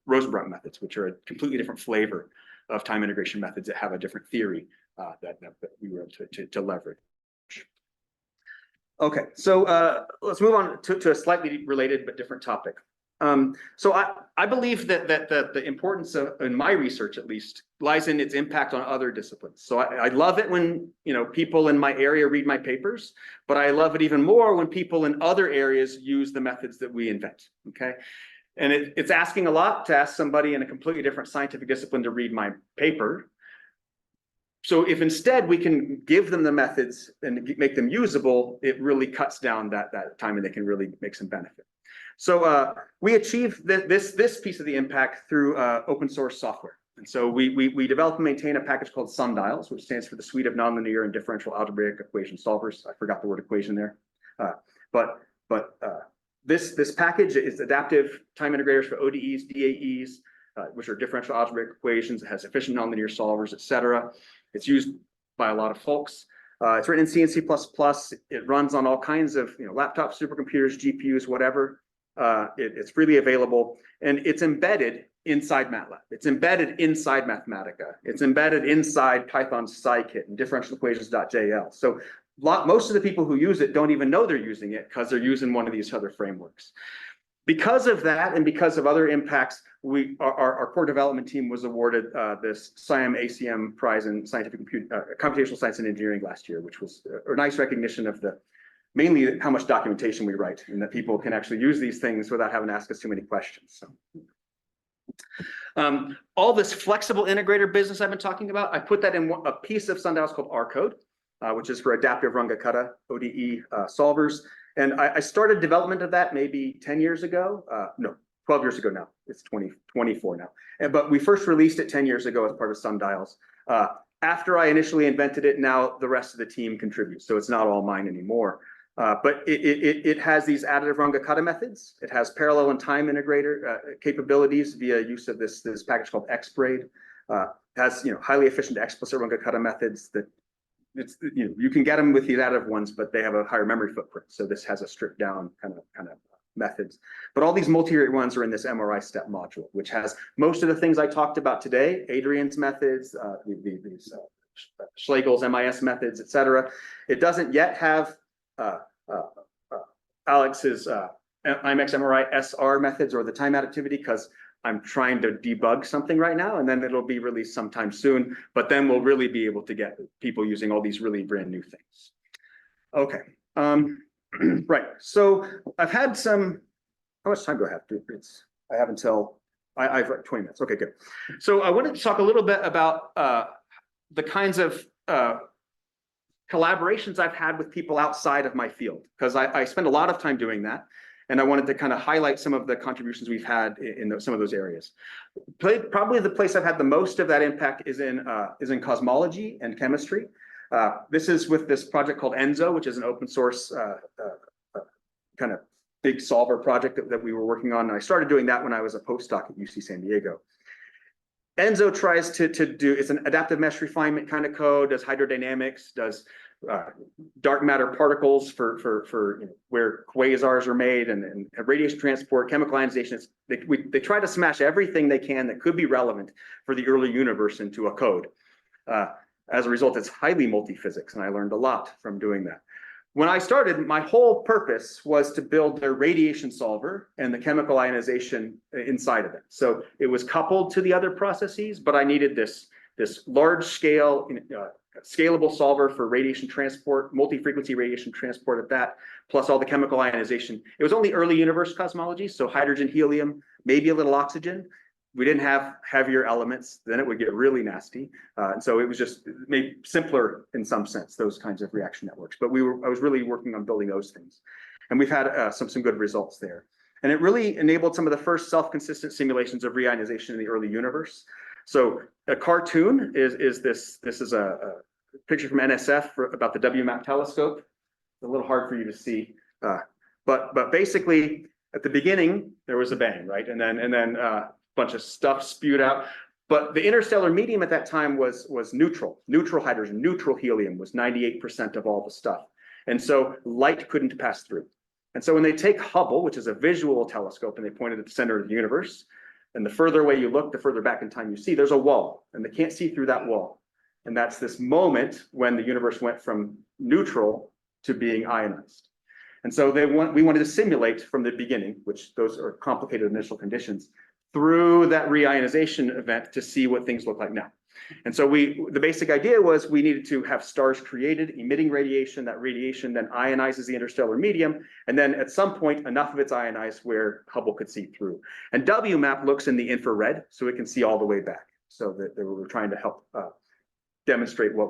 Rosenbrock methods, which are a completely different flavor of time integration methods that have a different theory that we were able to leverage. Okay, so let's move on to a slightly related but different topic. So I believe that the importance of, in my research at least, lies in its impact on other disciplines. So I love it when, you know, people in my area read my papers, but I love it even more when people in other areas use the methods that we invent, okay? And it's asking a lot to ask somebody in a completely different scientific discipline to read my paper. So if instead we can give them the methods and make them usable, it really cuts down that time and they can really make some benefit. So we achieve this piece of the impact through open source software. And so we develop and maintain a package called SUNDIALS, which stands for the Suite of Nonlinear and Differential Algebraic Equation Solvers. I forgot the word equation there. This package is adaptive time integrators for ODEs, DAEs, which are differential algebraic equations. It has efficient nonlinear solvers, etc. It's used by a lot of folks. It's written in C and C++. It runs on all kinds of, you know, laptops, supercomputers, GPUs, whatever. It's freely available, and it's embedded inside MATLAB. It's embedded inside Mathematica. It's embedded inside Python's scikit and differential equations.jl. So most of the people who use it don't even know they're using it because they're using one of these other frameworks. Because of that, and because of other impacts, our core development team was awarded this SIAM-ACM prize in computational science and engineering last year, which was a nice recognition of mainly how much documentation we write and that people can actually use these things without having to ask us too many questions. So, all this flexible integrator business I've been talking about, I put that in a piece of SUNDIALS called R code, which is for adaptive Runge Kutta ODE solvers. And I started development of that maybe 10 years ago. No, 12 years ago now. It's 2024 now. But we first released it 10 years ago as part of SUNDIALS. After I initially invented it, now the rest of the team contributes. So it's not all mine anymore. But it has these additive Runge Kutta methods. It has parallel and time integrator capabilities via use of this package called XBraid. Has, you know, highly efficient explicit Runge Kutta methods that you can get them with these additive ones, but they have a higher memory footprint. So this has a stripped down kind of methods. But all these multirate ones are in this MRI step module, which has most of the things I talked about today: Adrian's methods, these Schlegel's MIS methods, etc. It doesn't yet have Alex's IMEX-MRI-SR methods or the time adaptivity, because I'm trying to debug something right now, and then it'll be released sometime soon. But then we'll really be able to get people using all these really brand new things. Okay, right. So I've had some. How much time do I have? I have until I've 20 minutes. Okay, good. So I wanted to talk a little bit about the kinds of collaborations I've had with people outside of my field, because I spend a lot of time doing that. And I wanted to kind of highlight some of the contributions we've had in some of those areas. Probably the place I've had the most of that impact is in cosmology and chemistry. This is with this project called ENSO, which is an open source kind of big solver project that we were working on. And I started doing that when I was a postdoc at UC San Diego. ENSO tries to do, it's an adaptive mesh refinement kind of code, does hydrodynamics, does dark matter particles for you know, where quasars are made, and radiation transport, chemical ionization. They try to smash everything they can that could be relevant for the early universe into a code. As a result, it's highly multiphysics, and I learned a lot from doing that. When I started, my whole purpose was to build their radiation solver and the chemical ionization inside of it. So it was coupled to the other processes, but I needed this large scale, scalable solver for radiation transport, multi-frequency radiation transport at that, plus all the chemical ionization. It was only early universe cosmology, so hydrogen, helium, maybe a little oxygen. We didn't have heavier elements, then it would get really nasty. And so it was just made simpler in some sense, those kinds of reaction networks. But I was really working on building those things. And we've had some good results there. And it really enabled some of the first self-consistent simulations of reionization in the early universe. So a cartoon is this is a picture from NSF about the WMAP telescope. It's a little hard for you to see. But basically, at the beginning, there was a bang, right? And then bunch of stuff spewed out. But the interstellar medium at that time was neutral hydrogen, neutral helium was 98% of all the stuff. And so light couldn't pass through. And so when they take Hubble, which is a visual telescope, and they point it at the center of the universe, and the further away you look, the further back in time you see, there's a wall, and they can't see through that wall. And that's this moment when the universe went from neutral to being ionized. And so we wanted to simulate from the beginning, which those are complicated initial conditions, through that reionization event to see what things look like now. And so the basic idea was we needed to have stars created, emitting radiation. That radiation then ionizes the interstellar medium. And then at some point, enough of it's ionized where Hubble could see through. And WMAP looks in the infrared, so it can see all the way back. So that we're trying to help demonstrate what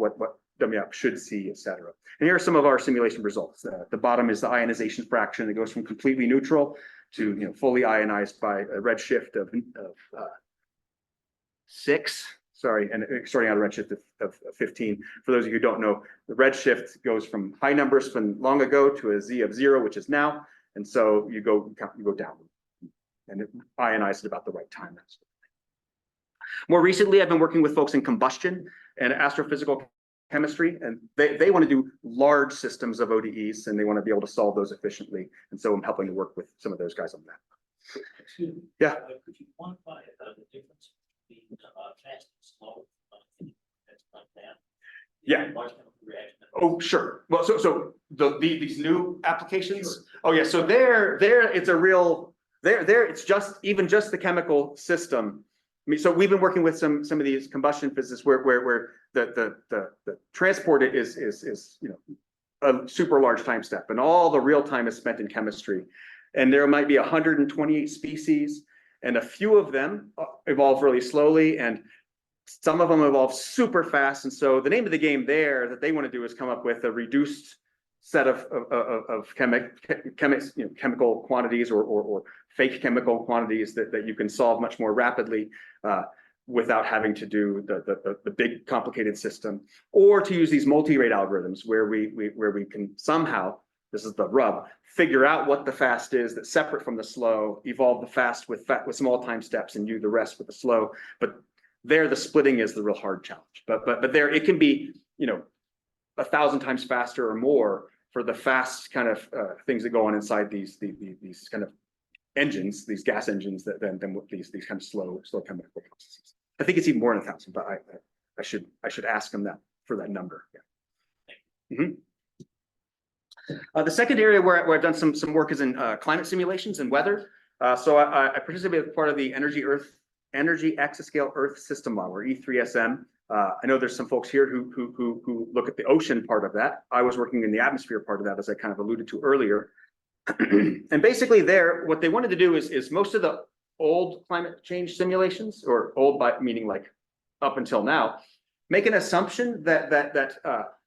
WMAP should see, et cetera. And here are some of our simulation results. The bottom is the ionization fraction that goes from completely neutral to fully ionized by a redshift of 6. Sorry, and starting out a redshift of 15. For those of you who don't know, the redshift goes from high numbers from long ago to a z of 0, which is now, and so you go down, and it ionized at about the right time. More recently, I've been working with folks in combustion and astrophysical chemistry, and they want to do large systems of ODEs, and they want to be able to solve those efficiently. And so I'm helping to work with some of those guys on that. Excuse me. Yeah. Could you quantify the difference between fast and slow? That's like that. Yeah. Large chemical reaction. Oh, sure. Well, so these new applications. Sure. Oh, yeah. So there it's a real it's just the chemical system. I mean, so we've been working with some of these combustion physicists where the transport is a super large time step, and all the real time is spent in chemistry. And there might be 128 species, and a few of them evolve really slowly, and some of them evolve super fast. And so the name of the game there that they want to do is come up with a reduced set of chemical quantities or fake chemical quantities that you can solve much more rapidly without having to do the big complicated system, or to use these multirate algorithms where we can somehow, this is the rub, figure out what the fast is that's separate from the slow, evolve the fast with small time steps, and do the rest with the slow. But there, the splitting is the real hard challenge. But there, it can be 1,000 times faster or more for the fast kind of things that go on inside these kind of engines, these gas engines, than these kind of slow chemical processes. I think it's even more than 1,000, but I should ask them that for that number. Yeah. The second area where I've done some work is in climate simulations and weather. So I participated as part of the Energy Exascale Earth System Model, or E3SM. I know there's some folks here who look at the ocean part of that. I was working in the atmosphere part of that, as I kind of alluded to earlier. And basically there, what they wanted to do is most of the old climate change simulations, or old by meaning like up until now, make an assumption that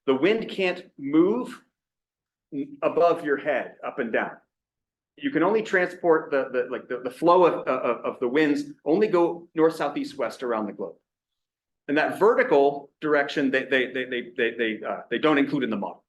the wind can't move above your head up and down. You can only transport the flow of the winds only go north, south, east, west around the globe. And that vertical direction they don't include in the model.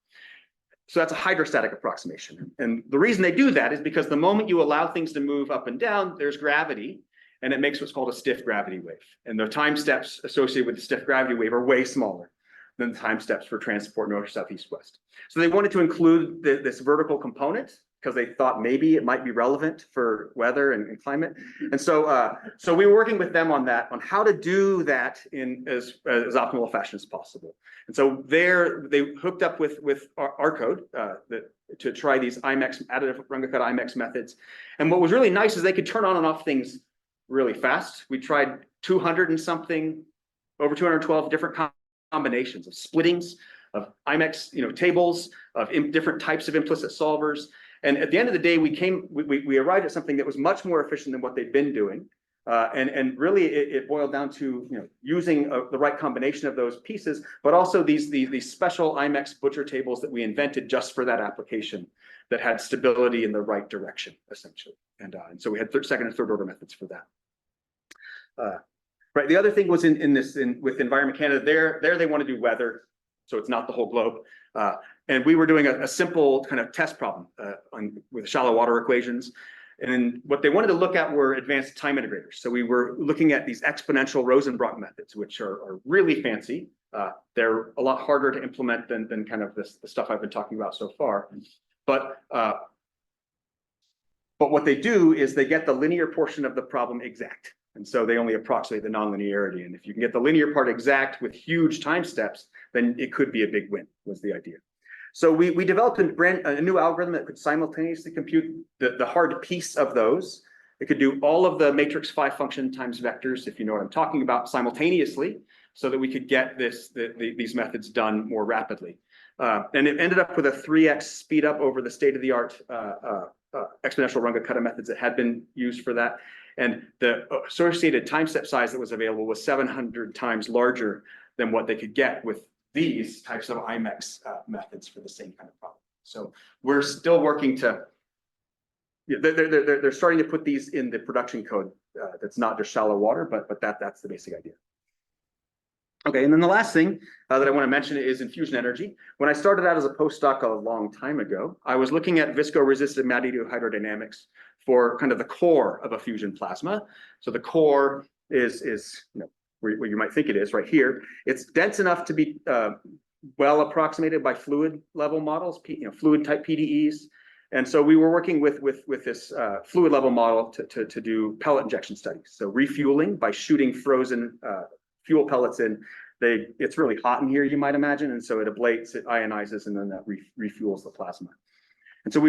So that's a hydrostatic approximation. And the reason they do that is because the moment you allow things to move up and down, there's gravity, and it makes what's called a stiff gravity wave. And the time steps associated with the stiff gravity wave are way smaller than the time steps for transport north, south, east, west. So they wanted to include this vertical component because they thought maybe it might be relevant for weather and climate. And so we were working with them on that, on how to do that in as optimal a fashion as possible. And so they hooked up with our code to try these additive Runge Kutta ImEx methods. And what was really nice is they could turn on and off things really fast. We tried 200 and something, over 212 different combinations of splittings, of IMEX tables, of different types of implicit solvers. And at the end of the day, we arrived at something that was much more efficient than what they'd been doing. And really, it boiled down to using the right combination of those pieces, but also these special IMEX butcher tables that we invented just for that application that had stability in the right direction, essentially. And so we had second and third order methods for that. Right. The other thing was with Environment Canada, there they want to do weather, so it's not the whole globe. And we were doing a simple kind of test problem with shallow water equations. And then what they wanted to look at were advanced time integrators. So we were looking at these exponential Rosenbrock methods, which are really fancy. They're a lot harder to implement than kind of the stuff I've been talking about so far. But what they do is they get the linear portion of the problem exact. And so they only approximate the nonlinearity. And if you can get the linear part exact with huge time steps, then it could be a big win, was the idea. So we developed a new algorithm that could simultaneously compute the hard piece of those. It could do all of the matrix 5 function times vectors, if you know what I'm talking about, simultaneously, so that we could get these methods done more rapidly. And it ended up with a 3x speed up over the state-of-the-art exponential Runge Kutta methods that had been used for that. And the associated time step size that was available was 700 times larger than what they could get with these types of IMEX methods for the same kind of problem. So we're still working to, they're starting to put these in the production code that's not just shallow water, but that's the basic idea. Okay, and then the last thing that I want to mention is infusion energy. When I started out as a postdoc a long time ago, I was looking at viscoresistive magnetohydrodynamics hydrodynamics for kind of the core of a fusion plasma. So the core is where you might think it is right here. It's dense enough to be well approximated by fluid level models, fluid type PDEs. And so we were working with this fluid level model to do pellet injection studies. So refueling by shooting frozen fuel pellets in. It's really hot in here, you might imagine, and so it ablates, it ionizes, and then that refuels the plasma. And so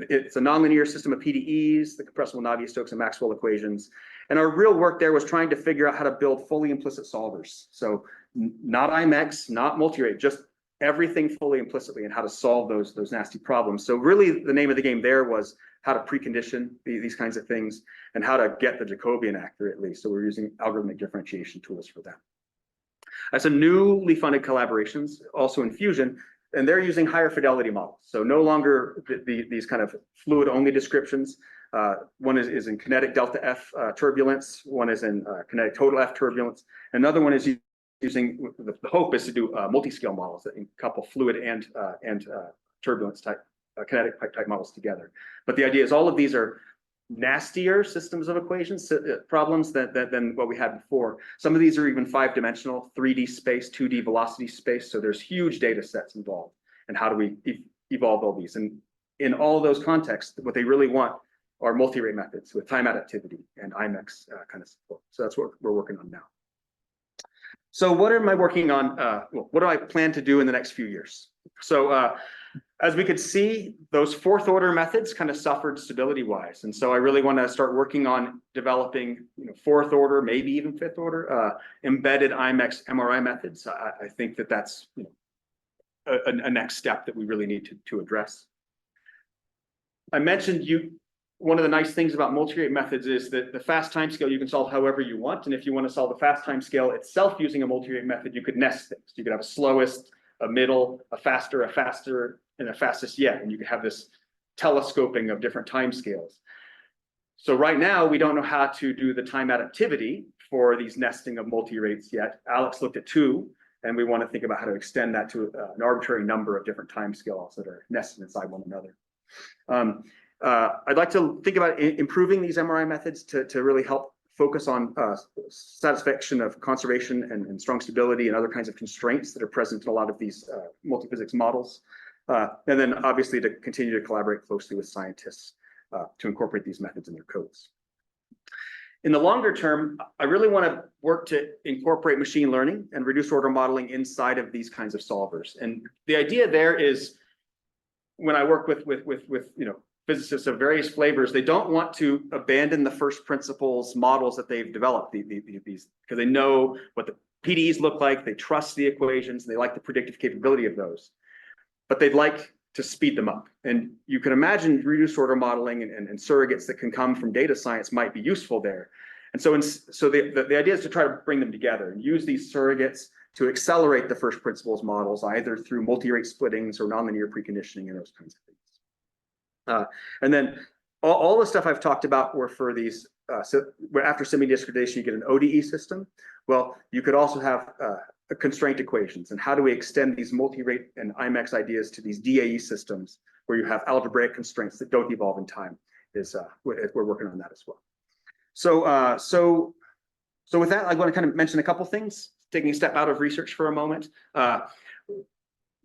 it's a nonlinear system of PDEs, the compressible Navier-Stokes and Maxwell equations. And our real work there was trying to figure out how to build fully implicit solvers. So not IMEX, not multirate, just everything fully implicitly, and how to solve those nasty problems. So really the name of the game there was how to precondition these kinds of things and how to get the Jacobian accurately. So we're using algorithmic differentiation tools for that. Some newly funded collaborations, also in fusion, and they're using higher fidelity models. So no longer these kind of fluid only descriptions. One is in kinetic delta F turbulence. One is in kinetic total F turbulence. Another one is using, the hope is to do multi-scale models that couple fluid and turbulence type, kinetic type models together. But the idea is all of these are nastier systems of equations, problems than what we had before. Some of these are even 5-dimensional, 3D space, 2D velocity space. So there's huge data sets involved. And how do we evolve all these? And in all those contexts, what they really want are multirate methods with time adaptivity and IMEX kind of support. So that's what we're working on now. So what am I working on? What do I plan to do in the next few years? So as we could see, those 4th order methods kind of suffered stability wise. And so I really want to start working on developing 4th order, maybe even 5th order embedded IMEX-MRI methods. I think that's a next step that we really need to address. I mentioned one of the nice things about multirate methods is that the fast time scale you can solve however you want. And if you want to solve the fast time scale itself using a multirate method, you could nest things. You could have a slowest, a middle, a faster, and a fastest yet. And you could have this telescoping of different time scales. So right now, we don't know how to do the time adaptivity for these nesting of multirates yet. Alex looked at 2, and we want to think about how to extend that to an arbitrary number of different time scales that are nested inside one another. I'd like to think about improving these MRI methods to really help focus on satisfaction of conservation and strong stability and other kinds of constraints that are present in a lot of these multiphysics models. And then obviously to continue to collaborate closely with scientists to incorporate these methods in their codes. In the longer term, I really want to work to incorporate machine learning and reduced order modeling inside of these kinds of solvers. And the idea there is, when I work with physicists of various flavors, they don't want to abandon the first principles models that they've developed, these because they know what the PDEs look like, they trust the equations, and they like the predictive capability of those. But they'd like to speed them up. And you can imagine reduced order modeling and surrogates that can come from data science might be useful there. And so the idea is to try to bring them together and use these surrogates to accelerate the first principles models, either through multirate splittings or nonlinear preconditioning and those kinds of things. And then all the stuff I've talked about were for these, so after semi-discretization, you get an ODE system. Well, you could also have constraint equations, and how do we extend these multirate and IMEX ideas to these DAE systems where you have algebraic constraints that don't evolve in time. We're working on that as well. So with that, I want to kind of mention a couple things, taking a step out of research for a moment.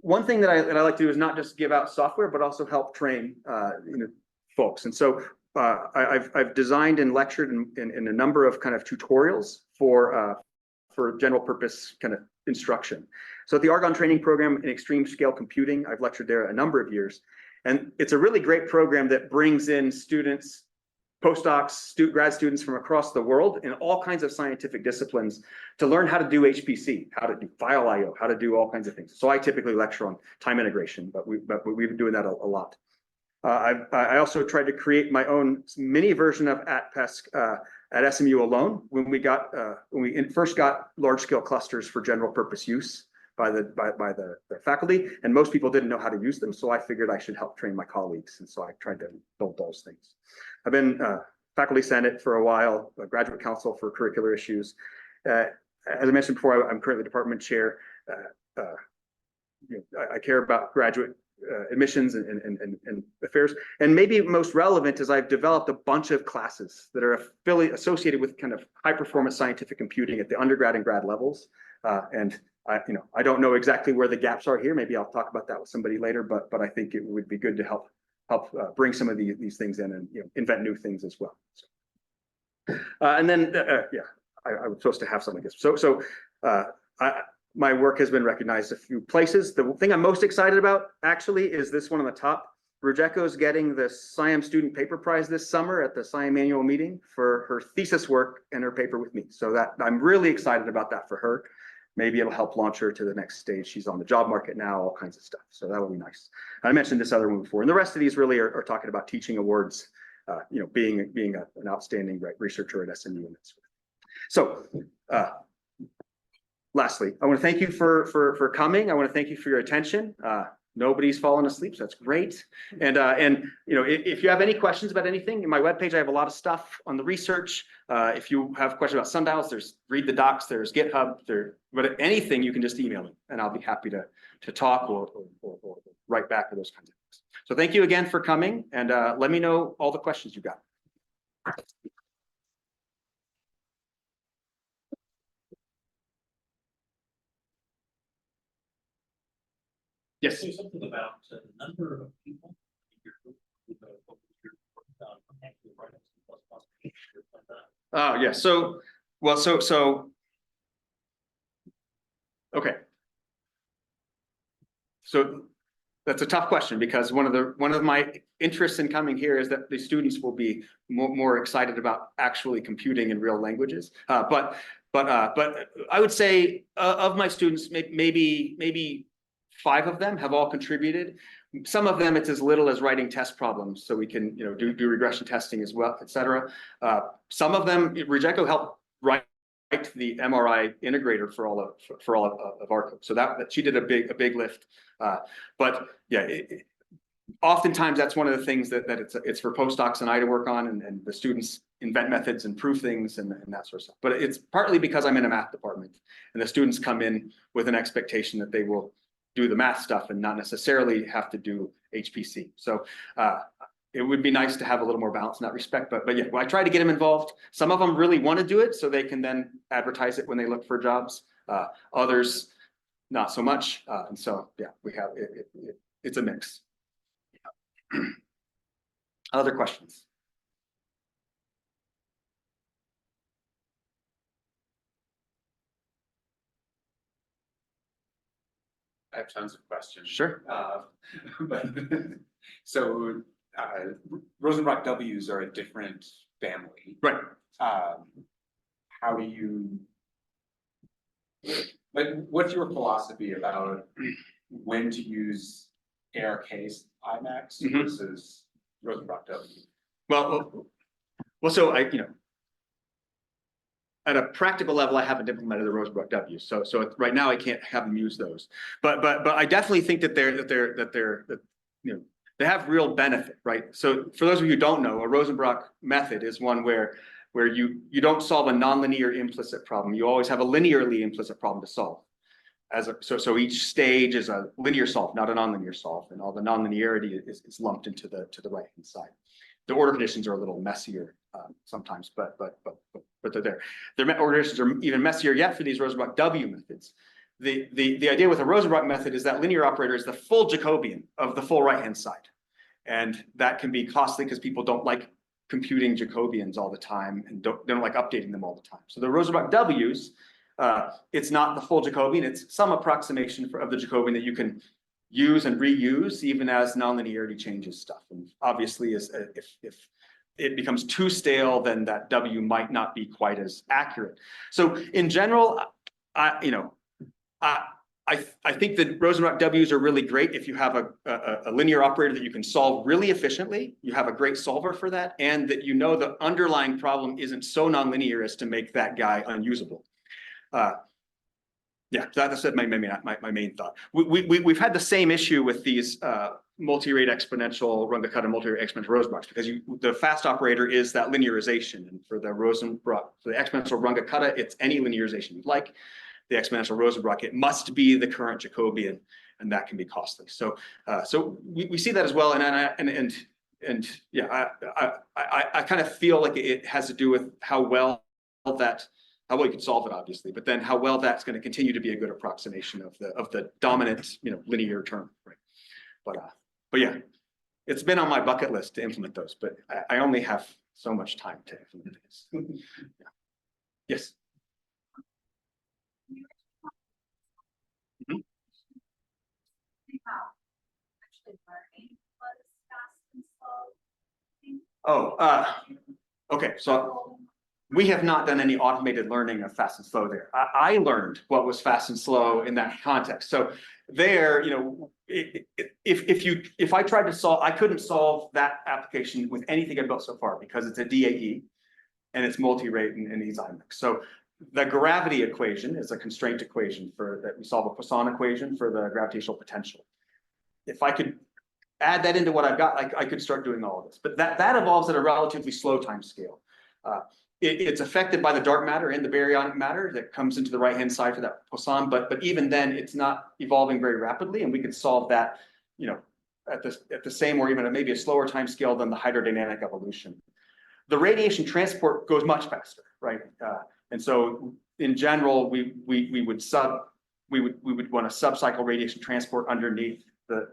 One thing that I like to do is not just give out software, but also help train folks. And so I've designed and lectured in a number of kind of tutorials for general purpose kind of instruction. So at the Argonne Training Program in Extreme Scale Computing, I've lectured there a number of years. And it's a really great program that brings in students, postdocs, grad students from across the world in all kinds of scientific disciplines to learn how to do HPC, how to do file IO, how to do all kinds of things. So I typically lecture on time integration, but we've been doing that a lot. I also tried to create my own mini version of ATPESC at SMU alone when we first got large scale clusters for general purpose use by the faculty, and most people didn't know how to use them. So I figured I should help train my colleagues, and so I tried to build those things. I've been faculty senate for a while, a graduate council for curricular issues. As I mentioned before, I'm currently department chair. I care about graduate admissions and affairs. And maybe most relevant is I've developed a bunch of classes that are associated with kind of high performance scientific computing at the undergrad and grad levels. And I don't know exactly where the gaps are here. Maybe I'll talk about that with somebody later, but I think it would be good to help bring some of these things in and invent new things as well. And then I was supposed to have something like this. My work has been recognized a few places. The thing I'm most excited about actually is this one on the top. Rujeko's getting the SCIAM Student Paper Prize this summer at the SCIAM annual meeting for her thesis work and her paper with me. So that I'm really excited about that for her. Maybe it'll help launch her to the next stage. She's on the job market now, all kinds of stuff. So that will be nice. I mentioned this other one before, and the rest of these really are talking about teaching awards, being an outstanding researcher at SMU. And that sort of thing. So lastly, I want to thank you for coming. I want to thank you for your attention. Nobody's fallen asleep, so that's great. And if you have any questions about anything, in my webpage I have a lot of stuff on the research. If you have questions about SUNDIALS, there's read the docs, there's GitHub, but anything you can just email me, and I'll be happy to talk or write back or those kinds of things. So thank you again for coming, and let me know all the questions you got. Yes. Say something about the number of people in your group Oh, yeah. Okay. So that's a tough question because one of my interests in coming here is that the students will be more excited about actually computing in real languages. But I would say of my students, maybe 5 of them have all contributed. Some of them, it's as little as writing test problems, so we can do regression testing as well, et cetera. Some of them, Rujeko helped write the MRI integrator for all of our code, so that she did a big lift. But yeah, oftentimes that's one of the things that it's for postdocs and I to work on, and the students invent methods and prove things and that sort of stuff. But it's partly because I'm in a math department, and the students come in with an expectation that they will do the math stuff and not necessarily have to do HPC. So it would be nice to have a little more balance in that respect. But yeah, I try to get them involved. Some of them really want to do it so they can then advertise it when they look for jobs. Others, not so much. And so yeah, we have it's a mix. Other questions? I have tons of questions. Sure. But so Rosenbrock W's are a different family. Right. How do you, what's your philosophy about when to use ARK's IMEX versus Rosenbrock W? Well, so at a practical level, I haven't implemented the Rosenbrock W, so right now I can't have them use those. But I definitely think that they have real benefit, right? So for those of you who don't know, a Rosenbrock method is one where you don't solve a nonlinear implicit problem. You always have a linearly implicit problem to solve. So each stage is a linear solve, not a nonlinear solve, and all the nonlinearity is lumped into the right hand side. The order conditions are a little messier sometimes, but they're there. Their order conditions are even messier yet for these Rosenbrock W methods. The idea with a Rosenbrock method is that linear operator is the full Jacobian of the full right-hand side. And that can be costly because people don't like computing Jacobians all the time and don't like updating them all the time. So the Rosenbrock W's It's not the full Jacobian, it's some approximation of the Jacobian that you can use and reuse even as nonlinearity changes stuff. And obviously, if it becomes too stale, then that W might not be quite as accurate. So in general, I think that Rosenbach W's are really great if you have a linear operator that you can solve really efficiently. You have a great solver for that, and that you know the underlying problem isn't so nonlinear as to make that guy unusable. Yeah, that's my main thought. We've had the same issue with these multirate exponential Runge Kutta multirate exponential Rosenbachs, because the fast operator is that linearization, and for the exponential Runge Kutta, it's any linearization you'd like. The exponential Rosenbach, it must be the current Jacobian, and that can be costly. So we see that as well, and yeah, I kind of feel like it has to do with how well you can solve it, obviously, but then how well that's going to continue to be a good approximation of the dominant, linear term, right? But yeah, it's been on my bucket list to implement those, but I only have so much time to implement this. Yeah. Yes. Mhm. Oh, okay, so we have not done any automated learning of fast and slow there. I learned what was fast and slow in that context. So there, if I tried to solve, I couldn't solve that application with anything I've built so far, because it's a DAE and it's multirate and needs IMEX. So the gravity equation is a constraint equation that we solve a Poisson equation for the gravitational potential. If I could add that into what I've got, I could start doing all of this. But that evolves at a relatively slow time scale. It's affected by the dark matter and the baryonic matter that comes into the right-hand side for that Poisson, but even then, it's not evolving very rapidly, and we could solve that, at the same or even maybe a slower time scale than the hydrodynamic evolution. The radiation transport goes much faster, right? And so, in general, we would want to subcycle radiation transport underneath the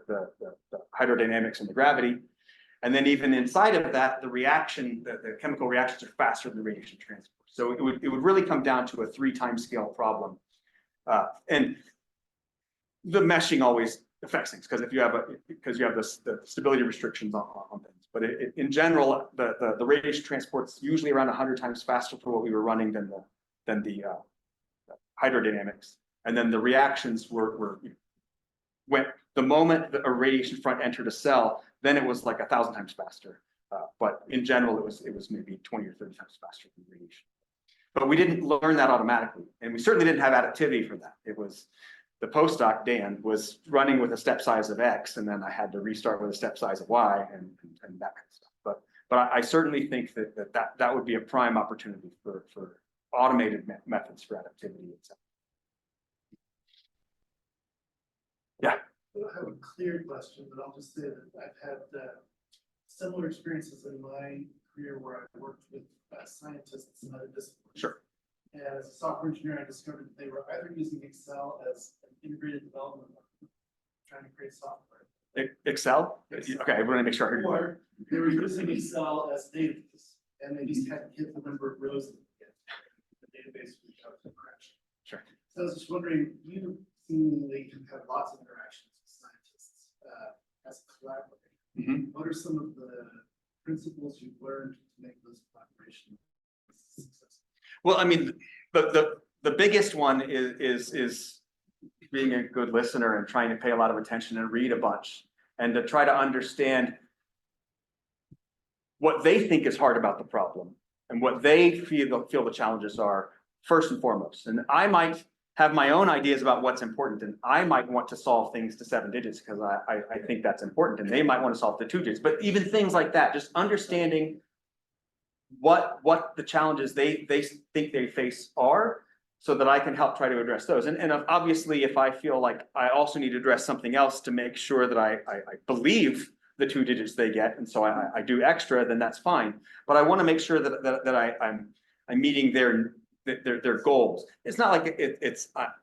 hydrodynamics and the gravity. And then even inside of that, the chemical reactions are faster than the radiation transport. So it would really come down to a 3 time scale problem. And the meshing always affects things, because you have the stability restrictions on things. But in general, the radiation transport's usually around 100 times faster for what we were running than the hydrodynamics. And then the reactions when the moment a radiation front entered a cell, then it was like 1,000 times faster. But in general, it was maybe 20 or 30 times faster than radiation. But we didn't learn that automatically, and we certainly didn't have adaptivity for that. It was the postdoc, Dan, was running with a step size of X, and then I had to restart with a step size of Y, and that kind of stuff. But I certainly think that would be a prime opportunity for automated methods for adaptivity, etc. Yeah. I don't have a clear question, but I'll just say that I've had similar experiences in my career where I've worked with scientists in other disciplines. Sure. And as a software engineer, I discovered that they were either using Excel as an integrated development, trying to create software. Excel? Okay, I want to make sure I heard you. Or they were using Excel as database, and they just had to hit the number of rows that they get. The database would show the correction. Sure. So I was just wondering, you seemingly can have lots of interactions with scientists as a collaborator. Mm-hmm. What are some of the principles you've learned to make those collaborations successful? Well, I mean, the biggest one is being a good listener and trying to pay a lot of attention and read a bunch, and to try to understand what they think is hard about the problem and what they feel the challenges are first and foremost. And I might have my own ideas about what's important, and I might want to solve things to 7 digits because I think that's important, and they might want to solve to 2 digits. But even things like that, just understanding what the challenges they think they face are, so that I can help try to address those. And obviously, if I feel like I also need to address something else to make sure that I believe the 2 digits they get, and so I do extra, then that's fine. But I want to make sure that I'm meeting their goals. It's not like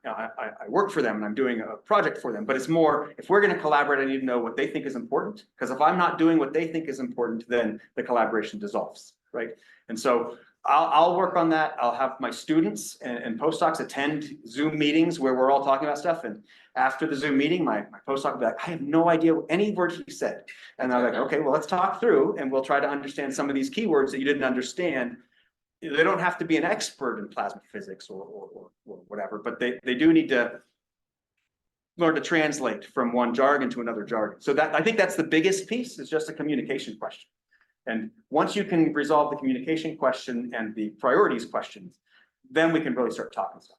I work for them and I'm doing a project for them, but it's more, if we're going to collaborate, I need to know what they think is important, because if I'm not doing what they think is important, then the collaboration dissolves, right? And so I'll work on that. I'll have my students and postdocs attend Zoom meetings where we're all talking about stuff. And after the Zoom meeting, my postdoc will be like, I have no idea any word he said. And I'm like, okay, well, let's talk through and we'll try to understand some of these keywords that you didn't understand. They don't have to be an expert in plasma physics or whatever, but they do need to learn to translate from one jargon to another jargon. So that I think that's the biggest piece, is just a communication question. And once you can resolve the communication question and the priorities questions, then we can really start talking stuff.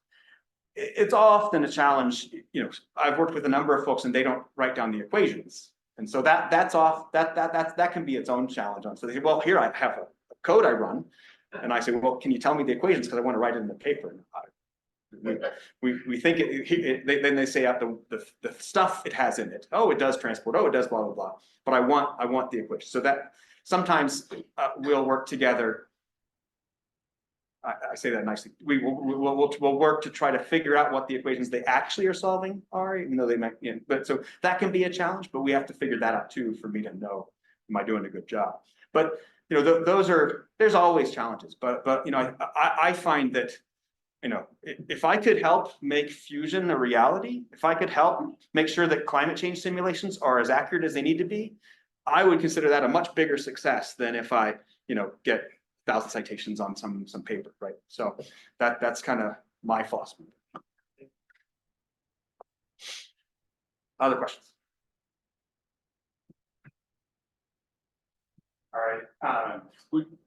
It's often a challenge. You know, I've worked with a number of folks and they don't write down the equations. And so that can be its own challenge. So they say, well, here I have a code I run. And I say, well, can you tell me the equations? Because I want to write it in the paper. We think then they say the stuff it has in it. Oh, it does transport. Oh, it does blah, blah, blah. But I want the equation. So that sometimes we'll work together. I say that nicely. We'll work to try to figure out what the equations they actually are solving are, even though they might, you know, but so that can be a challenge, but we have to figure that out too for me to know, am I doing a good job? But you know, there's always challenges, but you know, I find that, you know, if I could help make fusion a reality, if I could help make sure that climate change simulations are as accurate as they need to be, I would consider that a much bigger success than if I, you know, get 1,000 citations on some paper, right? So that's kind of my philosophy. Other questions? All right,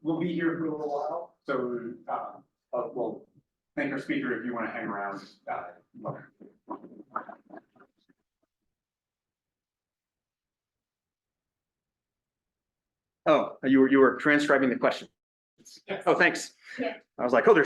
we'll be here for a little while, so we'll thank our speaker if you want to hang around. Oh, you were transcribing the question. Oh, thanks. Yeah. I was like, oh, there's